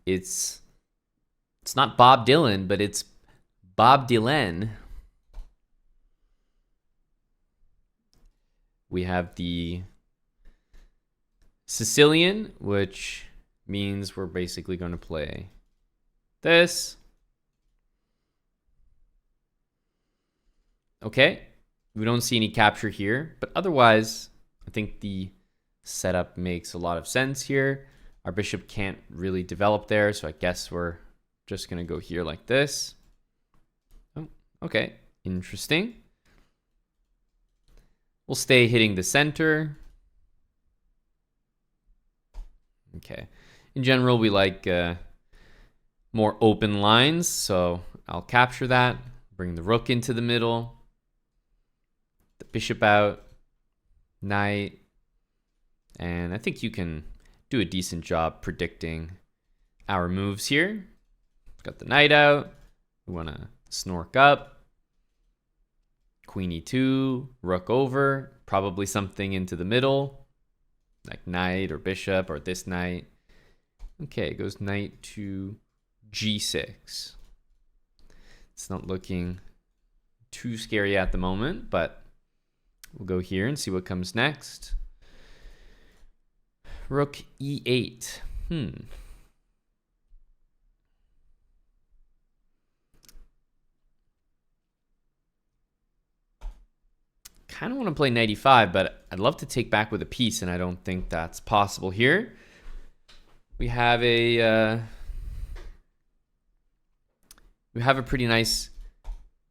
It's not Bob Dylan, but it's Bob Dylan. We have the Sicilian, which means we're basically going to play this. Okay, we don't see any capture here, but otherwise, I think the setup makes a lot of sense here. Our bishop can't really develop there, so I guess we're just going to go here like this. Oh, okay, interesting. We'll stay hitting the center. Okay. In general, we like more open lines, so I'll capture that, bring the rook into the middle, the bishop out, knight, and I think you can do a decent job predicting our moves here. Got the knight out. We want to snork up. Queen e2, rook over, probably something into the middle, like knight or bishop or this knight. Okay, it goes knight to g6. It's not looking too scary at the moment, but we'll go here and see what comes next. Rook e8. Kind of want to play knight e5, but I'd love to take back with a piece, and I don't think that's possible here. We have a pretty nice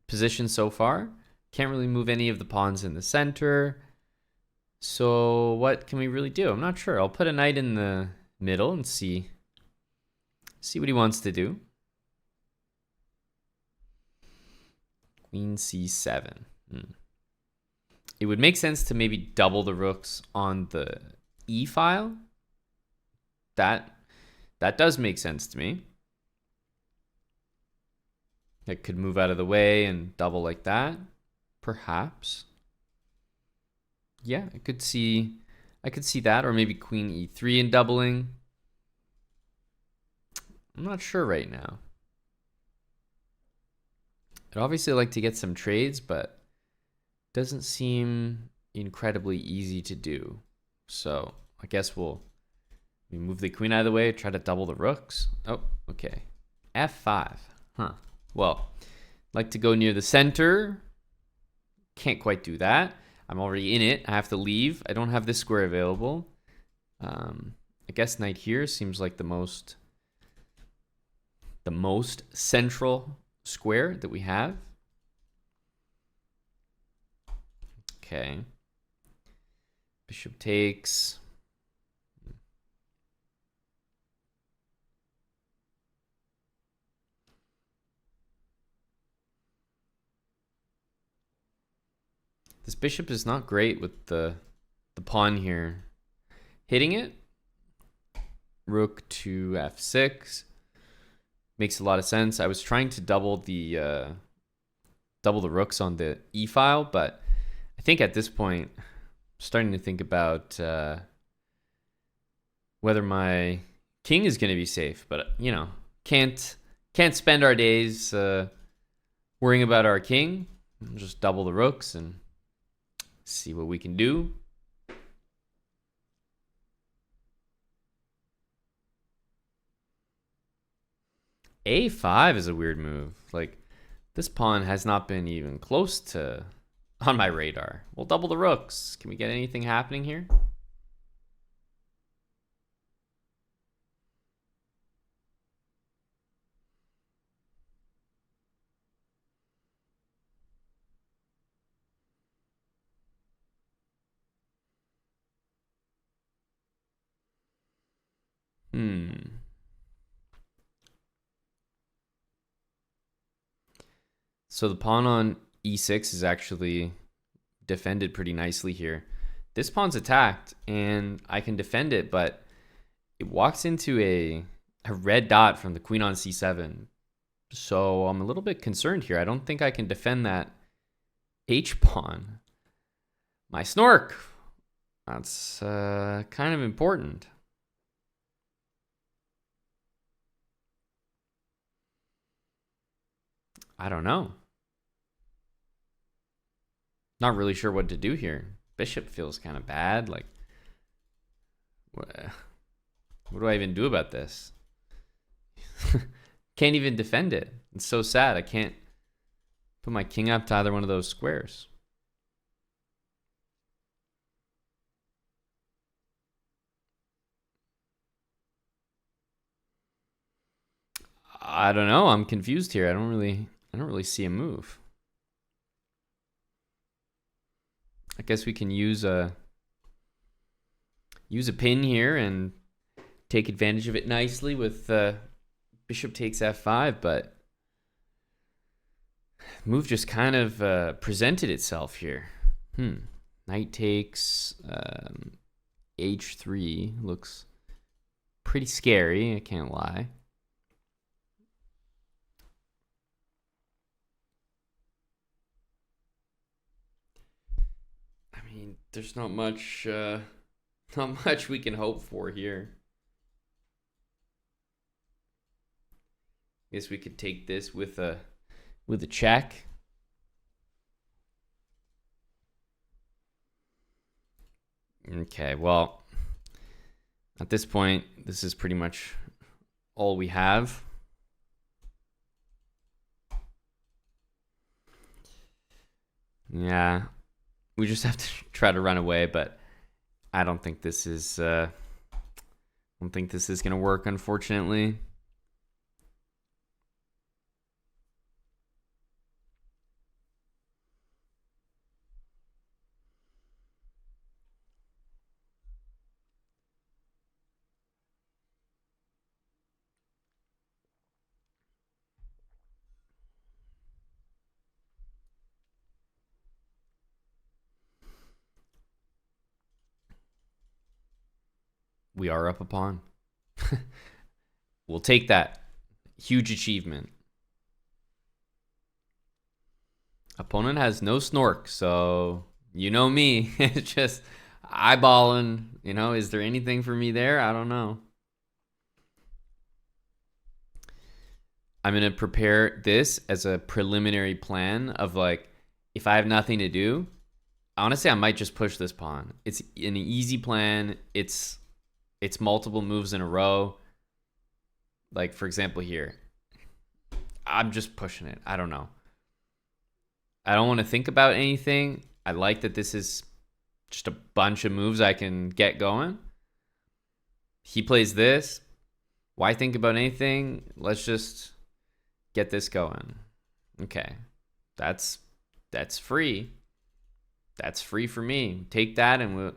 position so far. Can't really move any of the pawns in the center. So what can we really do? I'm not sure. I'll put a knight in the middle and see what he wants to do. Queen c7. It would make sense to maybe double the rooks on the e file. That does make sense to me. It could move out of the way and double like that, perhaps. Yeah, I could see that, or maybe queen e3 and doubling. I'm not sure right now. I'd obviously like to get some trades, but doesn't seem incredibly easy to do. So I guess we move the queen out of the way, try to double the rooks. Oh, okay. f5. Well, like to go near the center. Can't quite do that. I'm already in it. I have to leave. I don't have this square available. I guess knight here seems like the most central square that we have. Okay. Bishop takes. This bishop is not great with the pawn here. Hitting it. Rook to f6 makes a lot of sense. I was trying to double the rooks on the e file, but I think at this point, I'm starting to think about whether my king is going to be safe. But you know, can't spend our days worrying about our king. Just double the rooks and see what we can do. a5 is a weird move. Like, this pawn has not been even close to on my radar. We'll double the rooks. Can we get anything happening here? So the pawn on e6 is actually defended pretty nicely here. This pawn's attacked, and I can defend it, but it walks into a red dot from the queen on c7. So I'm a little bit concerned here. I don't think I can defend that h-pawn. My snork. That's kind of important. I don't know. Not really sure what to do here. Bishop feels kind of bad. Like, what do I even do about this? Can't even defend it. It's so sad. I can't put my king up to either one of those squares. I don't know. I'm confused here. I don't really see a move. I guess we can use a pin here and take advantage of it nicely with bishop takes f5, but move just kind of presented itself here. Knight takes h3 looks pretty scary, I can't lie. I mean, there's not much we can hope for here. Guess we could take this with a check. Okay, well, at this point, this is pretty much all we have. Yeah, we just have to try to run away, but I don't think this is gonna work, unfortunately. We are up a pawn. We'll take that. Huge achievement. Opponent has no snork, so you know me. It's just eyeballing. You know, is there anything for me there? I don't know. I'm going to prepare this as a preliminary plan of like, if I have nothing to do, honestly, I might just push this pawn. It's an easy plan. It's multiple moves in a row. Like, for example, here. I'm just pushing it. I don't know. I don't want to think about anything. I like that this is just a bunch of moves I can get going. He plays this. Why think about anything? Let's just get this going. Okay. That's free. That's free for me. Take that and we'll...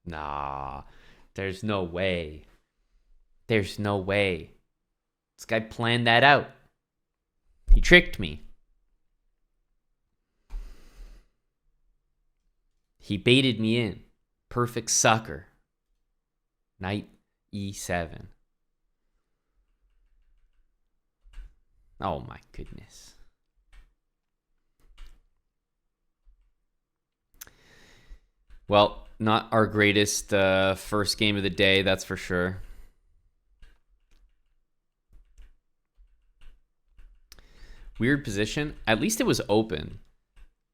Nah, there's no way. There's no way. This guy planned that out. He tricked me. He baited me in. Perfect sucker. Knight e7. Oh my goodness. Well, not our greatest first game of the day, that's for sure. Weird position. At least it was open.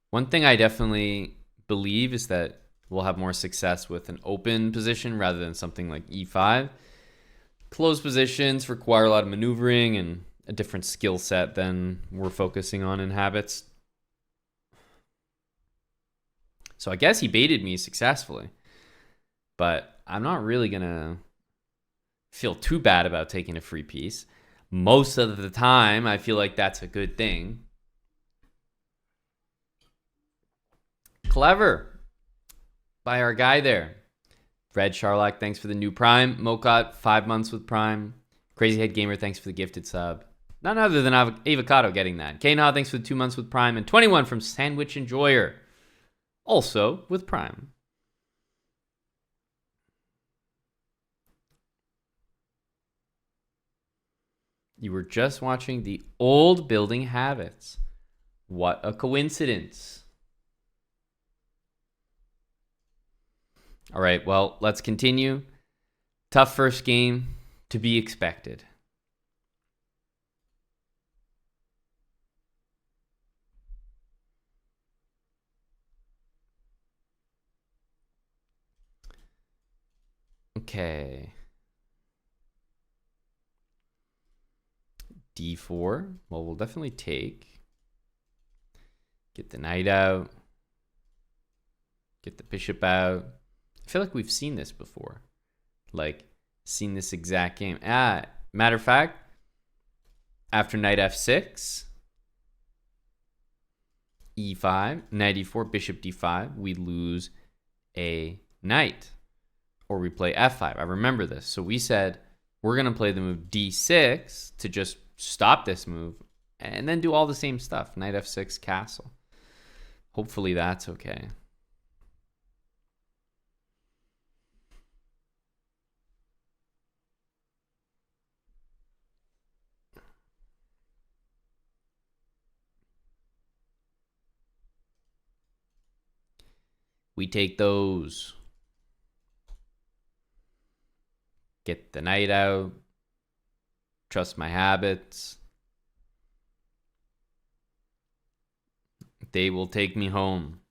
One thing I definitely believe is that we'll have more success with an open position rather than something like e5. Closed positions require a lot of maneuvering and a different skill set than we're focusing on in habits. So I guess he baited me successfully. But I'm not really going to feel too bad about taking a free piece. Most of the time, I feel like that's a good thing. Clever by our guy there. Red Charlock, thanks for the new Prime. Mokot, 5 months with Prime. Crazy Head Gamer, thanks for the gifted sub. None other than Avocado getting that. Kna, thanks for the 2 months with Prime. And 21 from Sandwich Enjoyer, also with Prime. You were just watching the old building habits. What a coincidence. All right, well, let's continue. Tough first game, to be expected. Okay. D4. Well, we'll definitely take. Get the knight out. Get the bishop out. I feel like we've seen this before. Like, seen this exact game. Matter of fact, after knight f6, e5, knight e4, bishop d5, we lose a knight. Or we play f5. I remember this. So we said we're going to play the move d6 to just stop this move and then do all the same stuff. Knight f6, castle. Hopefully that's okay. We take those. Get the knight out. Trust my habits. They will take me home.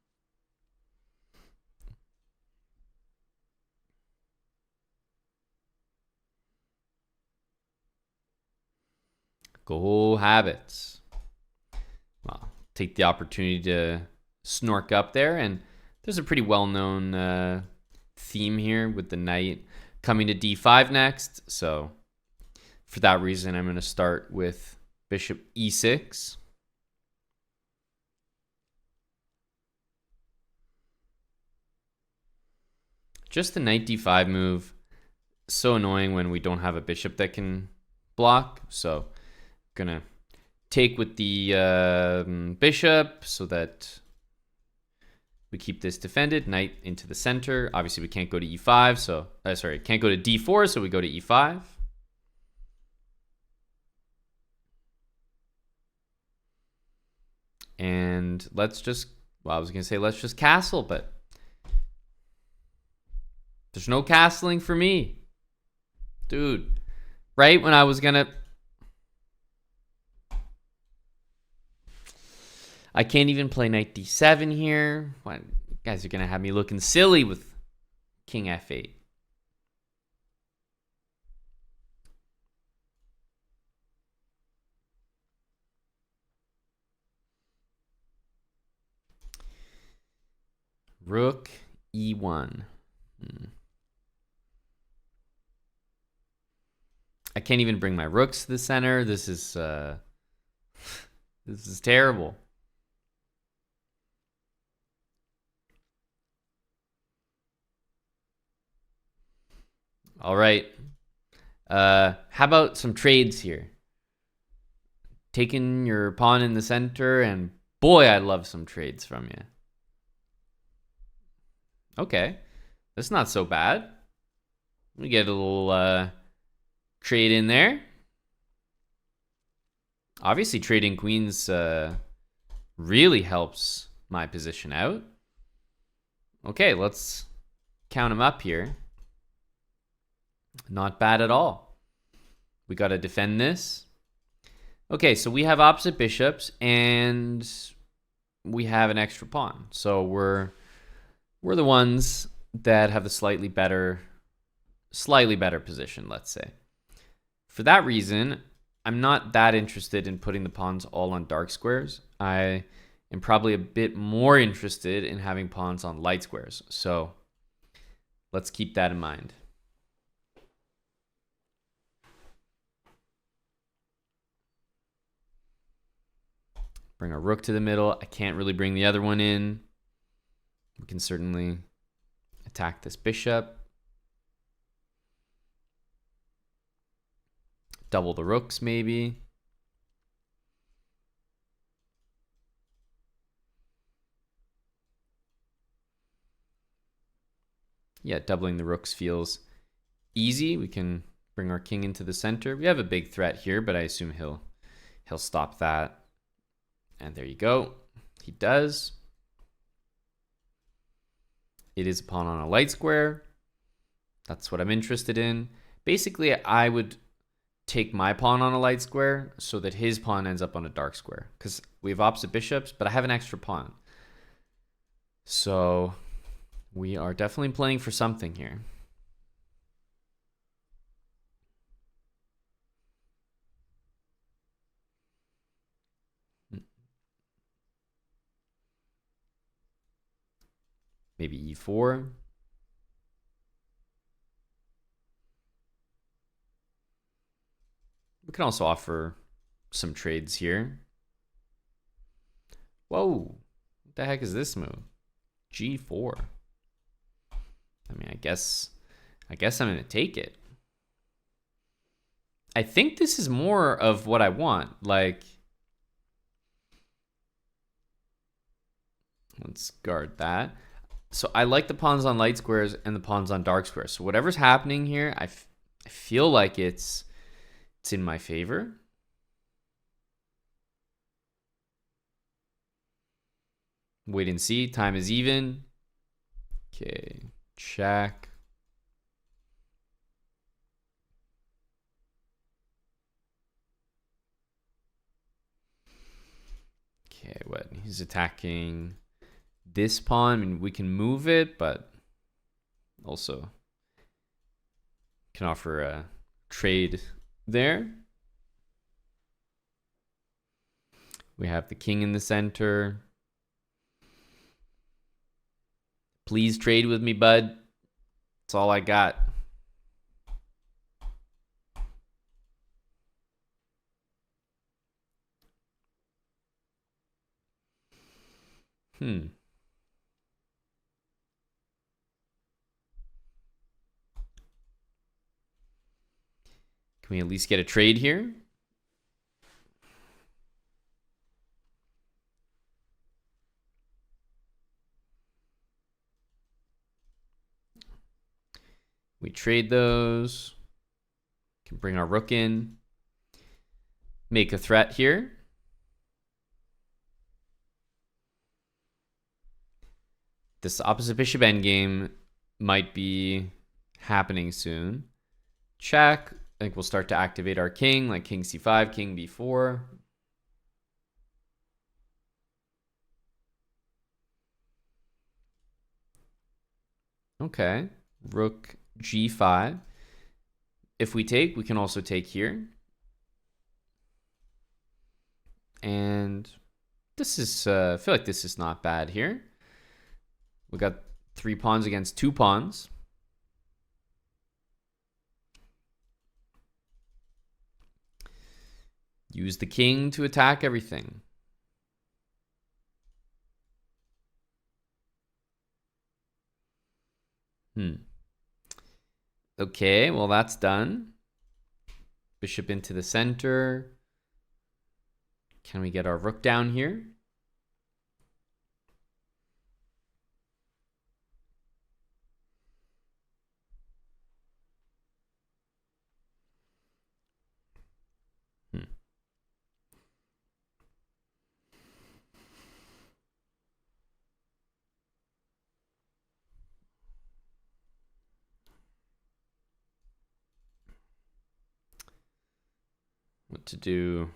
Go habits. Well, take the opportunity to snork up there, and there's a pretty well-known theme here with the knight coming to d5 next. So for that reason, I'm going to start with bishop e6. Just the knight d5 move, so annoying when we don't have a bishop that can block. So I'm going to take with the bishop so that we keep this defended. Knight into the center. Obviously, we can't go to e5, so can't go to d4, so we go to e5. And let's just, well, I was going to say let's just castle, but there's no castling for me. Dude, right when I was going to, I can't even play knight d7 here. What, you guys are going to have me looking silly with king f8. Rook e1. I can't even bring my rooks to the center. This is this is terrible. All right. How about some trades here? Taking your pawn in the center, and boy, I love some trades from you. Okay. That's not so bad. We get a little trade in there. Obviously, trading queens really helps my position out. Okay, let's count them up here. Not bad at all. We got to defend this. Okay, so we have opposite bishops, and we have an extra pawn. So we're the ones that have the slightly better position, let's say. For that reason, I'm not that interested in putting the pawns all on dark squares. I am probably a bit more interested in having pawns on light squares. So let's keep that in mind. Bring our rook to the middle. I can't really bring the other one in. We can certainly attack this bishop. Double the rooks, maybe. Yeah, doubling the rooks feels easy. We can bring our king into the center. We have a big threat here, but I assume he'll stop that. And there you go. He does. It is a pawn on a light square. That's what I'm interested in. Basically, I would take my pawn on a light square so that his pawn ends up on a dark square, because we have opposite bishops, but I have an extra pawn. So we are definitely playing for something here. Maybe e4. We can also offer some trades here. Whoa, what the heck is this move? G4. I mean, I guess I'm gonna take it. I think this is more of what I want. Like, let's guard that. So I like the pawns on light squares and the pawns on dark squares. So whatever's happening here, I feel like it's in my favor. Wait and see. Time is even. Okay, check. Okay, what? He's attacking this pawn. I mean, we can move it, but also can offer a trade there. We have the king in the center. Please trade with me, bud. That's all I got. Can we at least get a trade here? We trade those. Can bring our rook in. Make a threat here. This opposite bishop endgame might be happening soon. Check. I think we'll start to activate our king, like king c5, king b4. Okay. Rook g5. If we take, we can also take here. And this is, I feel like this is not bad here. We got 3 pawns against 2 pawns. Use the king to attack everything. Okay, well, that's done. Bishop into the center. Can we get our rook down here? What to do?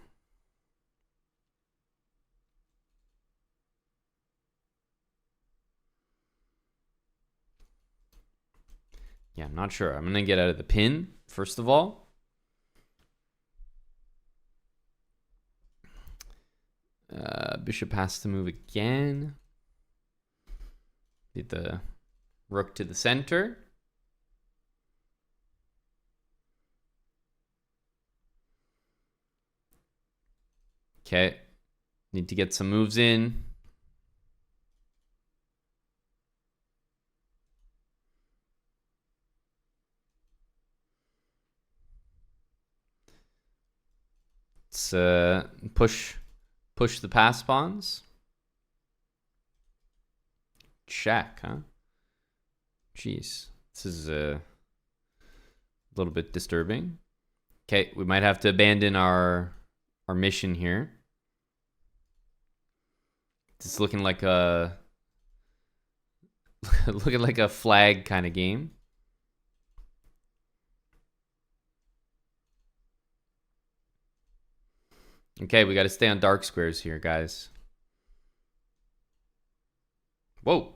Yeah, I'm not sure. I'm going to get out of the pin, first of all. Bishop has to move again. Get the rook to the center. Okay. Need to get some moves in. Let's push the pass pawns. Check, huh? Jeez. This is a little bit disturbing. Okay, we might have to abandon our mission here. It's looking like a flag kind of game. Okay, we got to stay on dark squares here, guys. Whoa.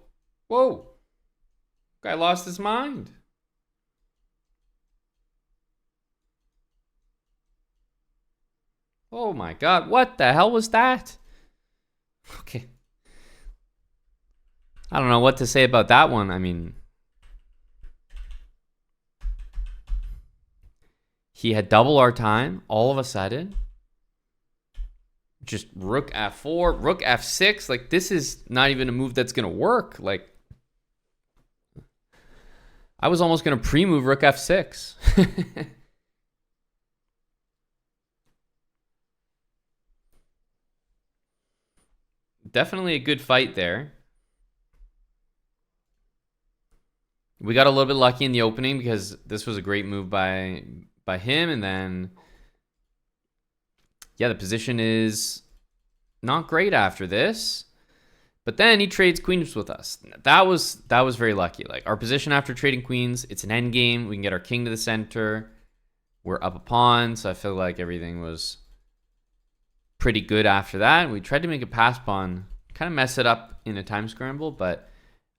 Whoa. Guy lost his mind. Oh my god, what the hell was that? Okay. I don't know what to say about that one. I mean, he had double our time all of a sudden. Just rook f4, rook f6. Like, this is not even a move that's going to work. Like, I was almost going to pre-move rook f6. Definitely a good fight there. We got a little bit lucky in the opening because this was a great move by him. And then, yeah, the position is not great after this. But then he trades queens with us. That was very lucky. Like, our position after trading queens, it's an end game. We can get our king to the center. We're up a pawn, so I feel like everything was pretty good after that. We tried to make a pass pawn, kind of mess it up in a time scramble, but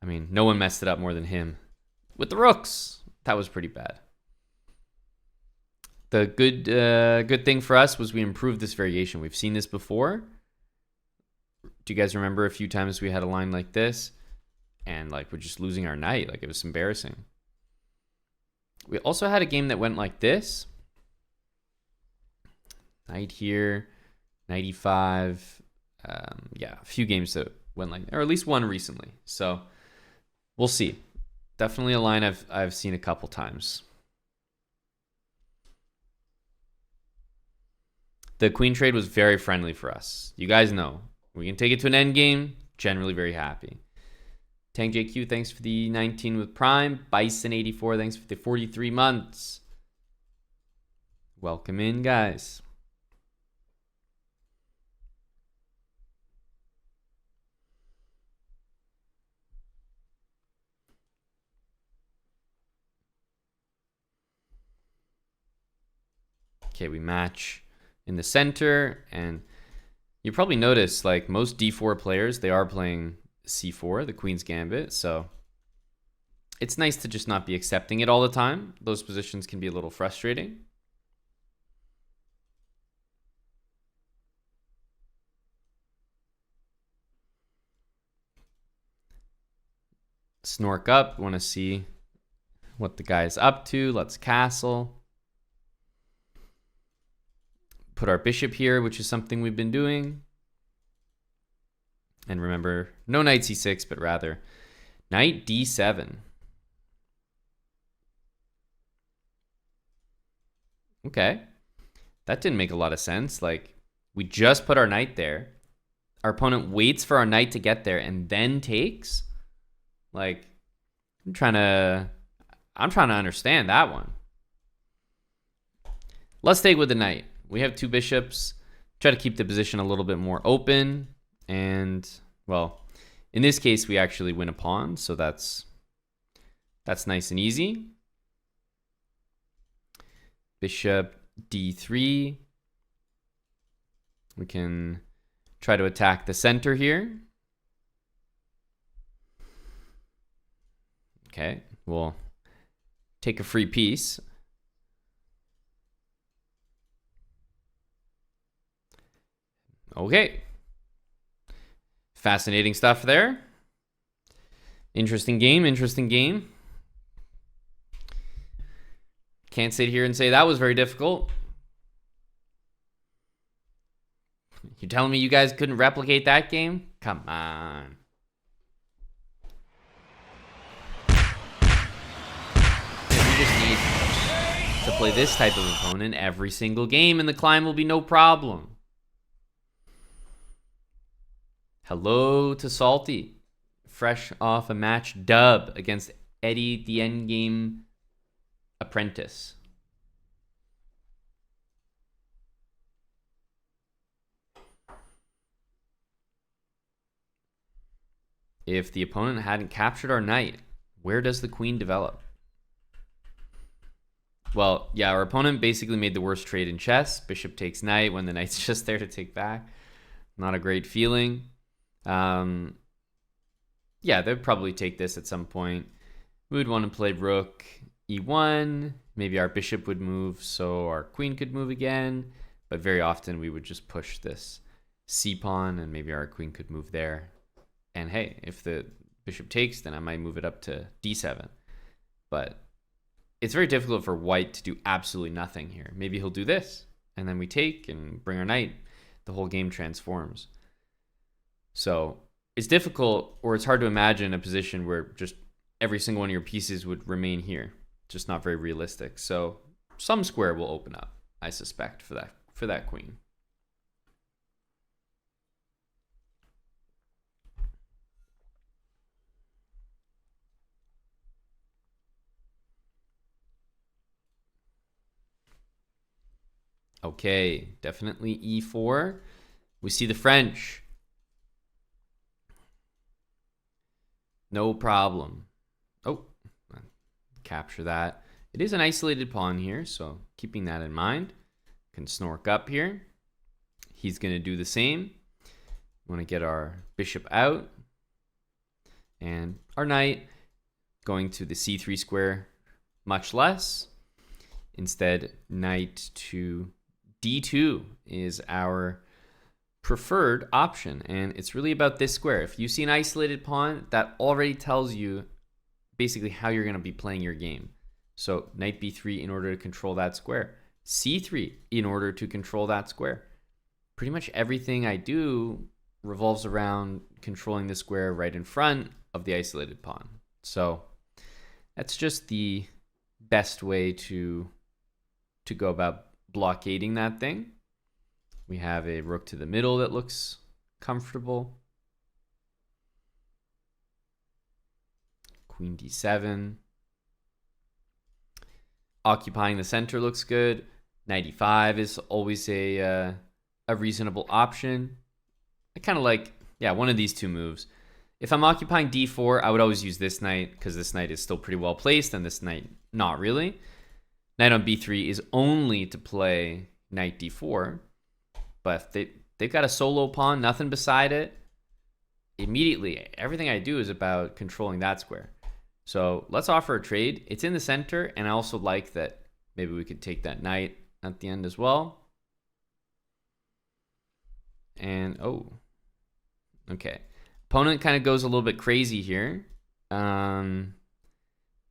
I mean, no one messed it up more than him. With the rooks, that was pretty bad. The good thing for us was we improved this variation. We've seen this before. Do you guys remember a few times we had a line like this and like we're just losing our knight? Like, it was embarrassing. We also had a game that went like this. Knight here, knight e5. Yeah, a few games that went like, or at least one recently. So we'll see. Definitely a line I've seen a couple times. The queen trade was very friendly for us. You guys know. We can take it to an end game. Generally very happy. Tang JQ, thanks for the 19 with Prime. Bison84, thanks for the 43 months. Welcome in, guys. Okay, we match in the center, and you probably notice, like, most d4 players, they are playing c4, the queen's gambit, so it's nice to just not be accepting it all the time. Those positions can be a little frustrating. Snork up, want to see what the guy is up to. Let's castle. Put our bishop here, which is something we've been doing. And remember, no knight c6, but rather knight d7. Okay. That didn't make a lot of sense. Like, we just put our knight there. Our opponent waits for our knight to get there and then takes. Like, I'm trying to understand that one. Let's take with the knight. We have two bishops. Try to keep the position a little bit more open. And, well, in this case, we actually win a pawn. So that's nice and easy. Bishop d3. We can try to attack the center here. Okay, we'll take a free piece. Okay. Fascinating stuff there. Interesting game, interesting game. Can't sit here and say that was very difficult. You're telling me you guys couldn't replicate that game? Come on. We just need to play this type of opponent every single game and the climb will be no problem. Hello to Salty. Fresh off a match dub against Eddie the Endgame Apprentice. If the opponent hadn't captured our knight, where does the queen develop? Well, yeah, our opponent basically made the worst trade in chess. Bishop takes knight when the knight's just there to take back. Not a great feeling. Yeah, they'd probably take this at some point. We would want to play rook e1. Maybe our bishop would move so our queen could move again. But very often we would just push this c-pawn and maybe our queen could move there. And hey, if the bishop takes, then I might move it up to d7. But it's very difficult for white to do absolutely nothing here. Maybe he'll do this, and then we take and bring our knight. The whole game transforms. So it's difficult, or it's hard to imagine a position where just every single one of your pieces would remain here. Just not very realistic. So some square will open up, I suspect, for that queen. Okay, definitely e4. We see the French. No problem. Oh, capture that. It is an isolated pawn here, so keeping that in mind. Can snork up here. He's going to do the same. We want to get our bishop out. And our knight going to the c3 square, much less. Instead, knight to d2 is our preferred option, and it's really about this square. If you see an isolated pawn, that already tells you basically how you're going to be playing your game. So knight b3 in order to control that square, c3 in order to control that square. Pretty much everything I do revolves around controlling the square right in front of the isolated pawn. So that's just the best way to go about blockading that thing. We have a rook to the middle that looks comfortable. Queen d7. Occupying the center looks good. Knight e5 is always a reasonable option. I kind of like, yeah, one of these two moves. If I'm occupying d4, I would always use this knight because this knight is still pretty well placed and this knight not really. Knight on b3 is only to play knight d4. But if they've got a solo pawn, nothing beside it, immediately everything I do is about controlling that square. So let's offer a trade. It's in the center, and I also like that maybe we could take that knight at the end as well. And, oh, okay. Opponent kind of goes a little bit crazy here.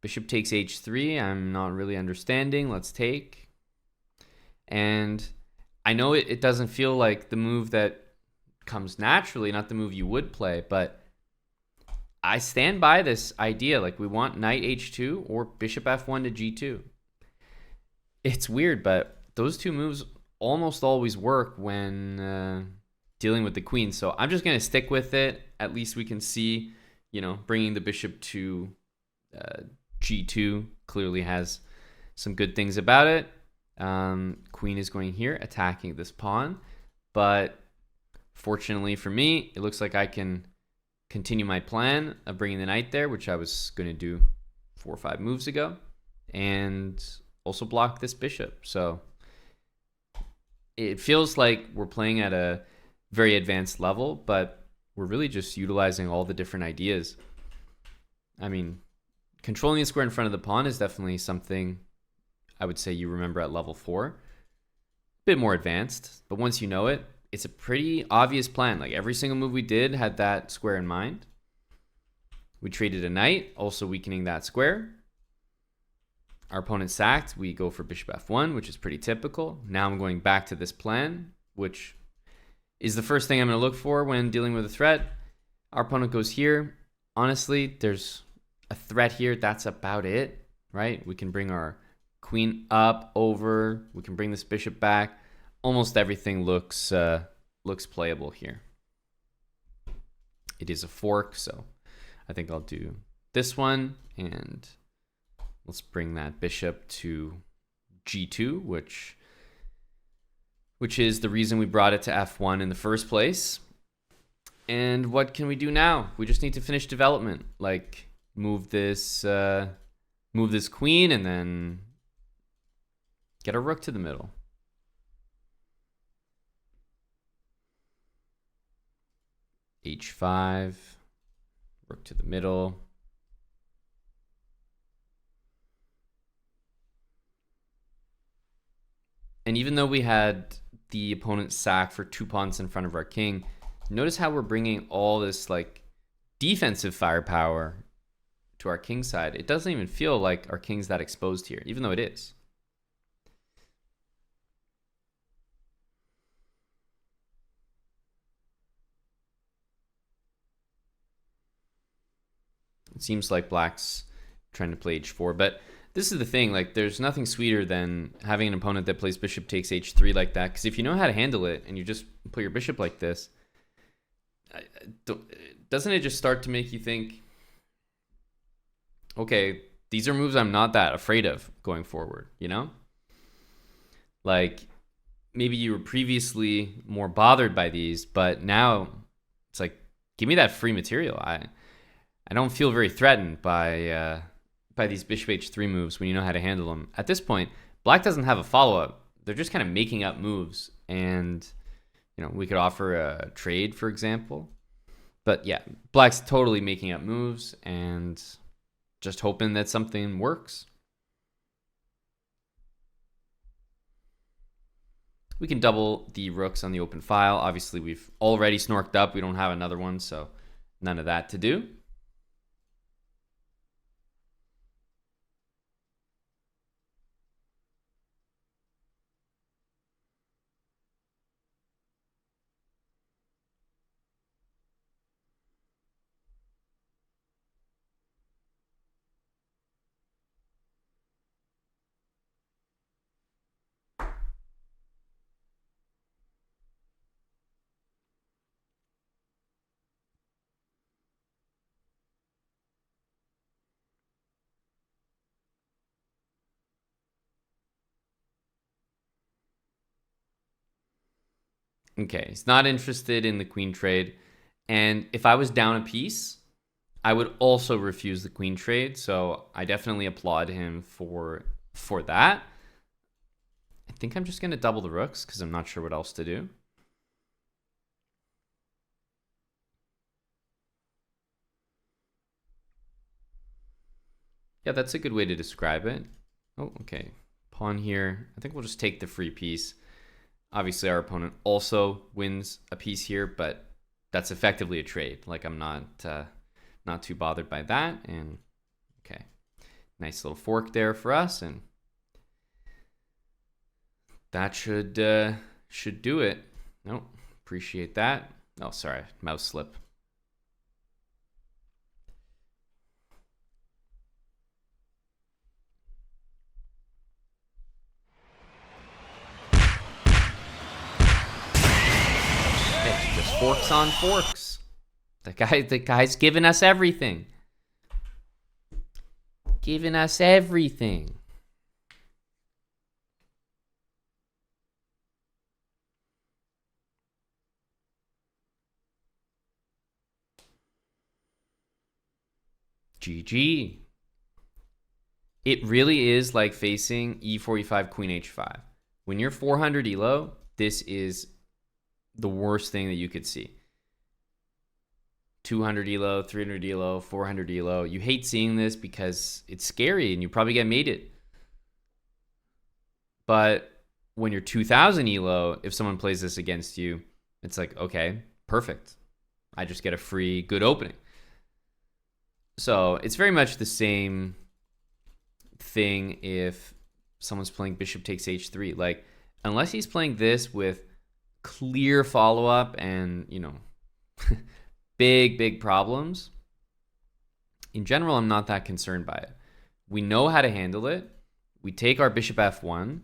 Bishop takes h3. I'm not really understanding. Let's take. And I know it doesn't feel like the move that comes naturally, not the move you would play, but I stand by this idea. Like, we want knight h2 or bishop f1 to g2. It's weird, but those two moves almost always work when dealing with the queen. So I'm just going to stick with it. At least we can see, bringing the bishop to g2 clearly has some good things about it. Queen is going here, attacking this pawn, but fortunately for me, it looks like I can continue my plan of bringing the knight there, which I was going to do 4 or 5 moves ago, and also block this bishop. So it feels like we're playing at a very advanced level, but we're really just utilizing all the different ideas. I mean, controlling the square in front of the pawn is definitely something I would say you remember at level 4. A bit more advanced, but once you know it, it's a pretty obvious plan. Like, every single move we did had that square in mind. We traded a knight, also weakening that square. Our opponent sacked. We go for bishop f1, which is pretty typical. Now I'm going back to this plan, which is the first thing I'm going to look for when dealing with a threat. Our opponent goes here. Honestly, there's a threat here. That's about it, right? We can bring our queen up, over. We can bring this bishop back. Almost everything looks playable here. It is a fork, so I think I'll do this one, and let's bring that bishop to g2, which is the reason we brought it to f1 in the first place. And what can we do now? We just need to finish development, like move this queen, and then Get a rook to the middle. H5. Rook to the middle. And even though we had the opponent sack for 2 pawns in front of our king, notice how we're bringing all this like defensive firepower to our king side. It doesn't even feel like our king's that exposed here, even though it is. It seems like black's trying to play h4, but this is the thing, like there's nothing sweeter than having an opponent that plays bishop takes h3 like that, because if you know how to handle it and you just put your bishop like this, doesn't it just start to make you think, okay, these are moves I'm not that afraid of going forward, you know? Like maybe you were previously more bothered by these, but now it's like, give me that free material. I don't feel very threatened by these bishop h3 moves when you know how to handle them. At this point, black doesn't have a follow-up. They're just kind of making up moves, and you know, we could offer a trade, for example. But yeah, black's totally making up moves and just hoping that something works. We can double the rooks on the open file. Obviously, we've already snorked up. We don't have another one, so none of that to do. Okay, he's not interested in the queen trade. And if I was down a piece, I would also refuse the queen trade. So I definitely applaud him for that. I think I'm just going to double the rooks because I'm not sure what else to do. Yeah, that's a good way to describe it. Oh, okay. Pawn here. I think we'll just take the free piece. Obviously, our opponent also wins a piece here, but that's effectively a trade. Like, I'm not too bothered by that. And okay, nice little fork there for us, and that should do it. Nope, appreciate that. Oh, sorry, mouse slip. Just forks on forks. The guy's giving us everything. Giving us everything. GG. It really is like facing e4, e5, queen h5. When you're 400 elo, this is the worst thing that you could see. 200 elo, 300 elo, 400 elo. You hate seeing this because it's scary and you probably get mated. But when you're 2000 elo, if someone plays this against you, it's like, okay, perfect. I just get a free good opening. So it's very much the same thing if someone's playing bishop takes h3. Like, unless he's playing this with clear follow-up and, you know, big problems, in general, I'm not that concerned by it. We know how to handle it. We take our bishop f1.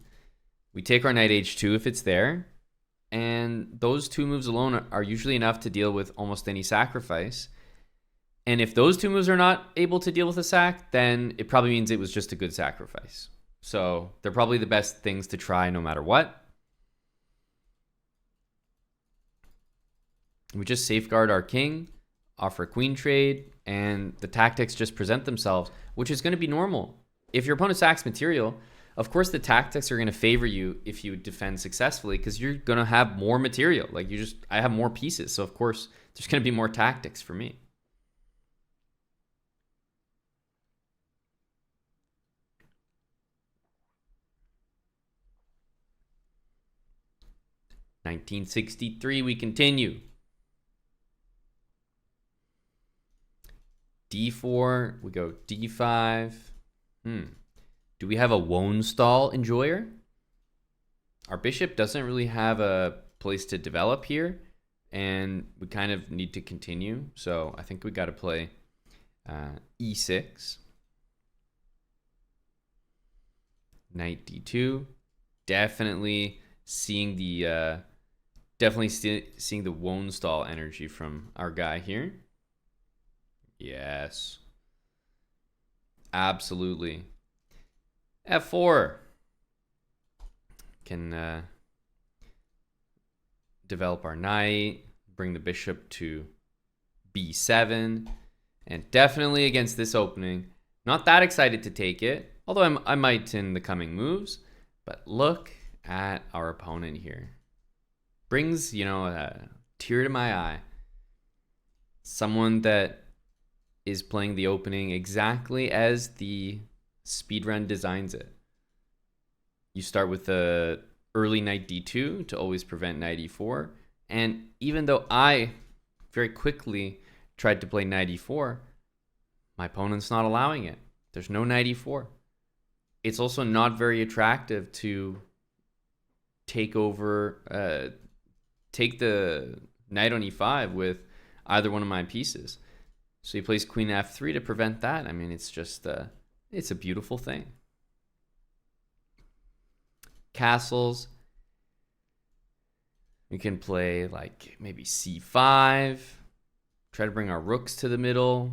We take our knight h2 if it's there. And those two moves alone are usually enough to deal with almost any sacrifice. And if those two moves are not able to deal with a sack, then it probably means it was just a good sacrifice. So they're probably the best things to try no matter what. We just safeguard our king, offer a queen trade, and the tactics just present themselves, which is going to be normal. If your opponent sacks material, of course the tactics are going to favor you if you defend successfully, because you're going to have more material. Like I have more pieces, so of course there's going to be more tactics for me. (1963), we continue. D4, we go D5. Do we have a Wohnstall enjoyer? Our bishop doesn't really have a place to develop here, and we kind of need to continue. So I think we got to play E6. Knight D2. Definitely seeing the seeing the Wohnstall energy from our guy here. Yes. Absolutely. F4. Can develop our knight, bring the bishop to B7, and definitely against this opening, not that excited to take it, although I might in the coming moves. But look at our opponent here. Brings, you know, a tear to my eye. Someone that is playing the opening exactly as the speedrun designs it. You start with the early knight d2 to always prevent knight e4. And even though I very quickly tried to play knight e4, my opponent's not allowing it. There's no knight e4. It's also not very attractive to take over, take the knight on e5 with either one of my pieces. So he plays queen f3 to prevent that. I mean, it's just, it's a beautiful thing. Castles. We can play like maybe c5. Try to bring our rooks to the middle.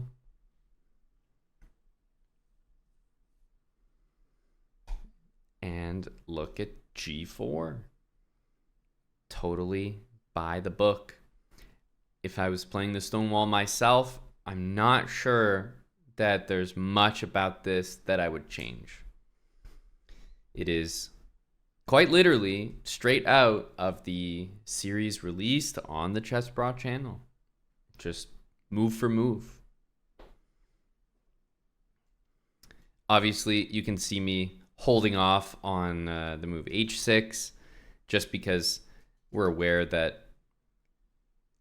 And look at g4. Totally by the book. If I was playing the Stonewall myself, I'm not sure that there's much about this that I would change. It is quite literally straight out of the series released on the chessbrah channel. Just move for move. Obviously, you can see me holding off on the move h6 just because we're aware that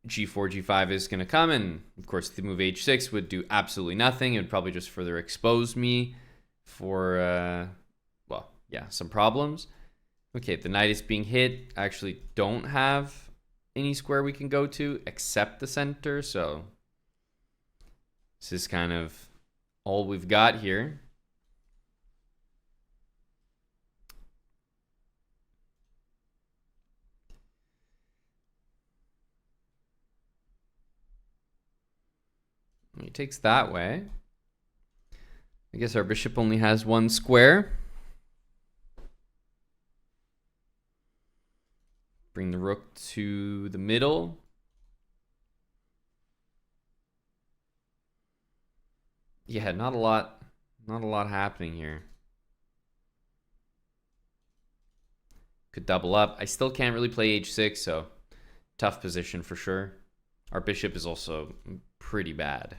g4, g5 is going to come, and of course the move h6 would do absolutely nothing. It would probably just further expose me for, well, yeah, some problems. Okay, the knight is being hit. I actually don't have any square we can go to except the center, so this is kind of all we've got here. He takes that way. I guess our bishop only has one square. Bring the rook to the middle. Yeah, not a lot happening here. Could double up. I still can't really play h6, so tough position for sure. Our bishop is also pretty bad.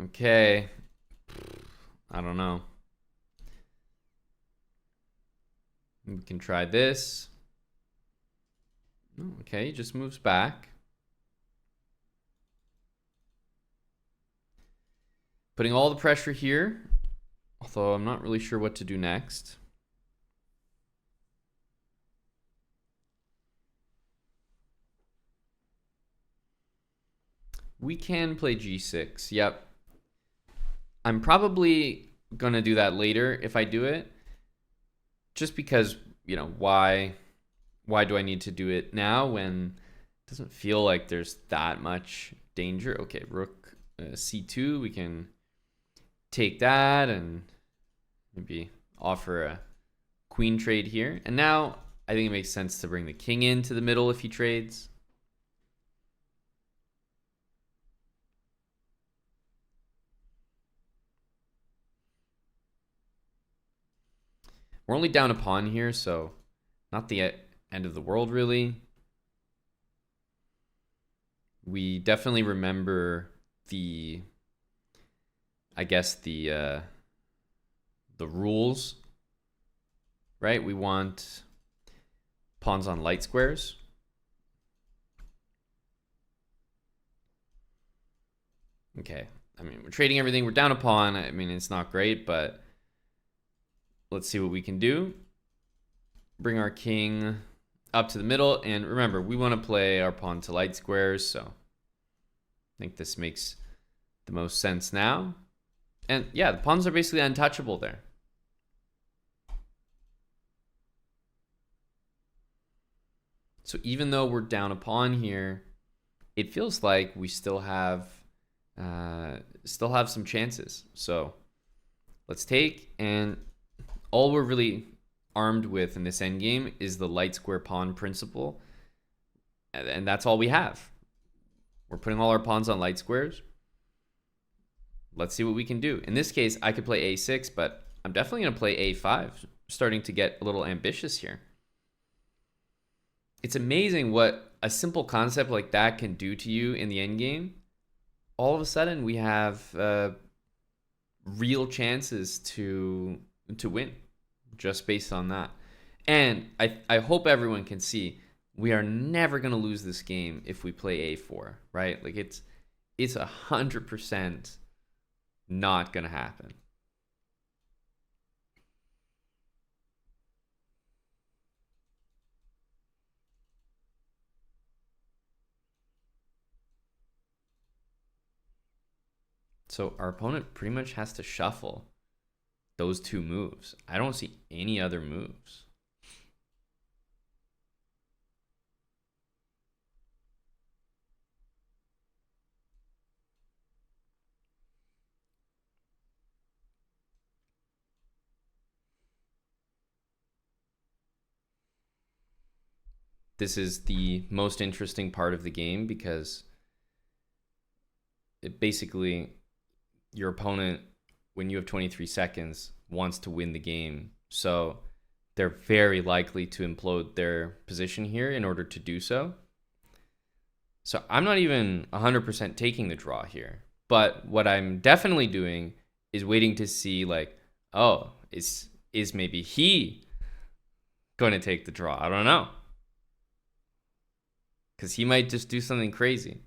Okay. I don't know. We can try this. Okay, he just moves back. Putting all the pressure here, although I'm not really sure what to do next. We can play g6. Yep. I'm probably going to do that later if I do it. Just because, you know, why do I need to do it now when it doesn't feel like there's that much danger? Okay, rook c2. We can take that and maybe offer a queen trade here. And now I think it makes sense to bring the king into the middle if he trades. We're only down a pawn here, so not the end of the world, really. We definitely remember I guess the rules, right? We want pawns on light squares. Okay, I mean, we're trading everything. We're down a pawn. I mean, it's not great, but let's see what we can do. Bring our king up to the middle. And remember, we want to play our pawn to light squares, so I think this makes the most sense now. And yeah, the pawns are basically untouchable there. So even though we're down a pawn here, it feels like we still have some chances. So let's take, and all we're really armed with in this endgame is the light square pawn principle, and that's all we have. We're putting all our pawns on light squares. Let's see what we can do. In this case, I could play a6, but I'm definitely going to play a5, starting to get a little ambitious here. It's amazing what a simple concept like that can do to you in the endgame. All of a sudden, we have real chances to win just based on that. And I hope everyone can see we are never going to lose this game if we play a4, right? Like it's 100% not going to happen. So our opponent pretty much has to shuffle those two moves. I don't see any other moves. This is the most interesting part of the game because it basically, your opponent, when you have 23 seconds, wants to win the game. So they're very likely to implode their position here in order to do so. So I'm not even 100% taking the draw here. But what I'm definitely doing is waiting to see, like, oh, is maybe he going to take the draw? I don't know. Because he might just do something crazy.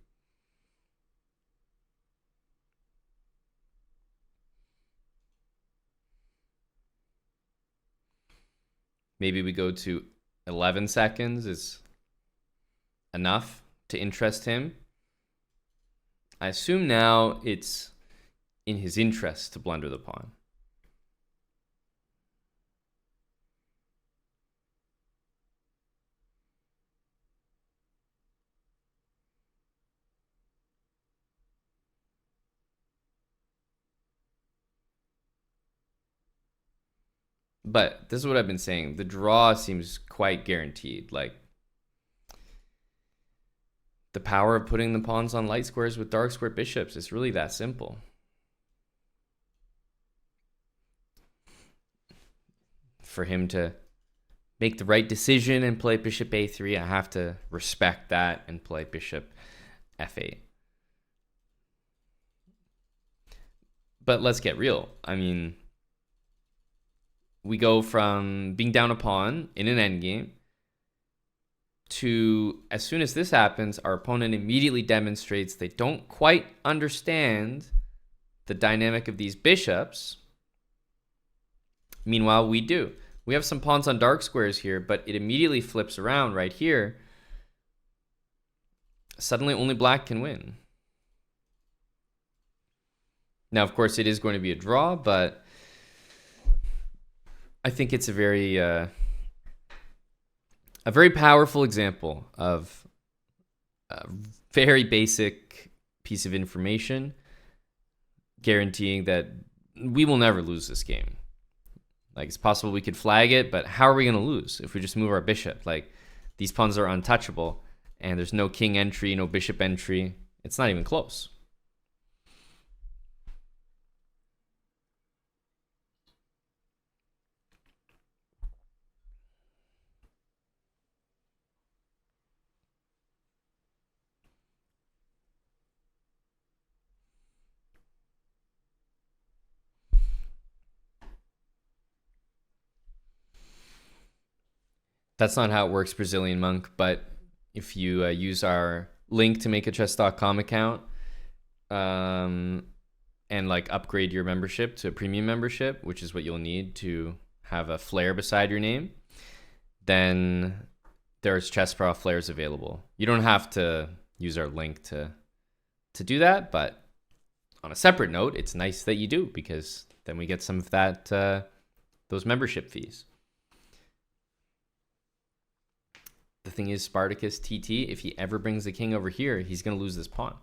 Maybe we go to 11 seconds is enough to interest him. I assume now it's in his interest to blunder the pawn. But this is what I've been saying. The draw seems quite guaranteed. Like, the power of putting the pawns on light squares with dark square bishops is really that simple. For him to make the right decision and play bishop a3, I have to respect that and play bishop f8. But let's get real. I mean, we go from being down a pawn in an endgame to, as soon as this happens, our opponent immediately demonstrates they don't quite understand the dynamic of these bishops. Meanwhile, we do. We have some pawns on dark squares here, but it immediately flips around right here. Suddenly, only black can win. Now, of course, it is going to be a draw, but I think it's a very powerful example of a very basic piece of information guaranteeing that we will never lose this game. Like, it's possible we could flag it, but how are we going to lose if we just move our bishop? Like, these pawns are untouchable, and there's no king entry, no bishop entry. It's not even close. That's not how it works, Brazilian Monk, but if you use our link to make a chess.com account, and like upgrade your membership to a premium membership, which is what you'll need to have a flare beside your name, then there's chessbrah flares available. You don't have to use our link to do that, but on a separate note, it's nice that you do, because then we get some of that those membership fees. The thing is, Spartacus TT, if he ever brings the king over here, he's going to lose this pawn.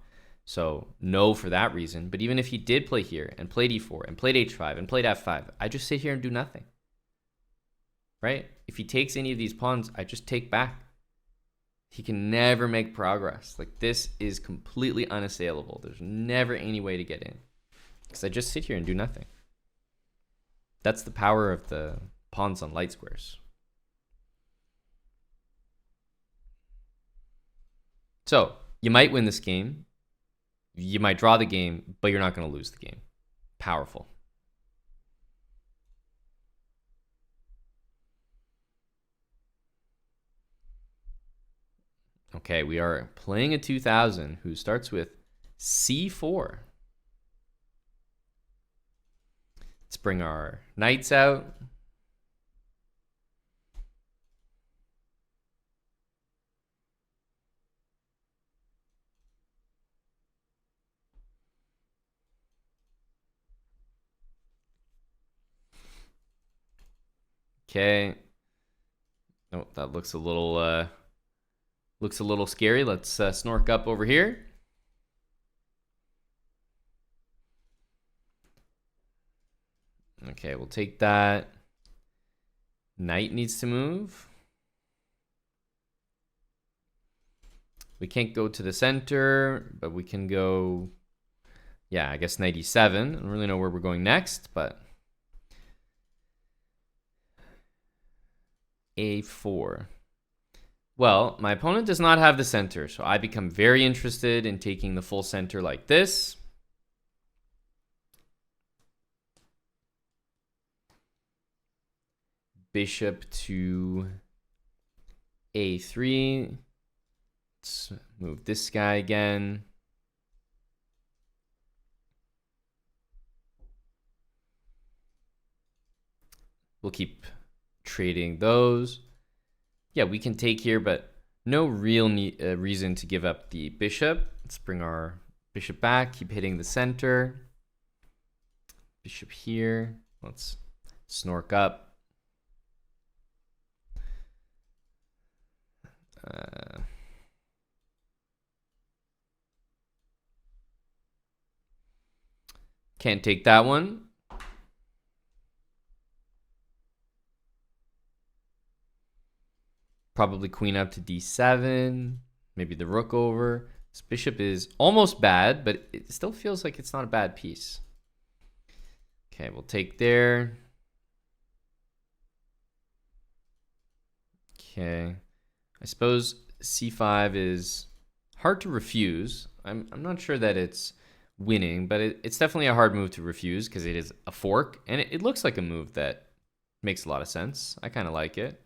So no for that reason. But even if he did play here and played e4 and played h5 and played f5, I just sit here and do nothing. Right? If he takes any of these pawns, I just take back. He can never make progress. Like, this is completely unassailable. There's never any way to get in, because I just sit here and do nothing. That's the power of the pawns on light squares. So you might win this game. You might draw the game, but you're not going to lose the game. Powerful. Okay, we are playing a 2000 who starts with c4. Let's bring our knights out. Okay. Oh, that looks a little scary. Let's snork up over here. Okay, we'll take that. Knight needs to move. We can't go to the center, but we can go, yeah, I guess knight e7. I don't really know where we're going next, but a4. Well, my opponent does not have the center, so I become very interested in taking the full center like this. Bishop to a3. Let's move this guy again. We'll keep trading those. Yeah, we can take here, but no real reason to give up the bishop. Let's bring our bishop back, keep hitting the center. Bishop here. Let's snork up. Can't take that one. Probably queen up to d7. Maybe the rook over. This bishop is almost bad, but it still feels like it's not a bad piece. Okay, we'll take there. Okay. I suppose c5 is hard to refuse. I'm not sure that it's winning, but it's definitely a hard move to refuse because it is a fork, and it looks like a move that makes a lot of sense. I kind of like it.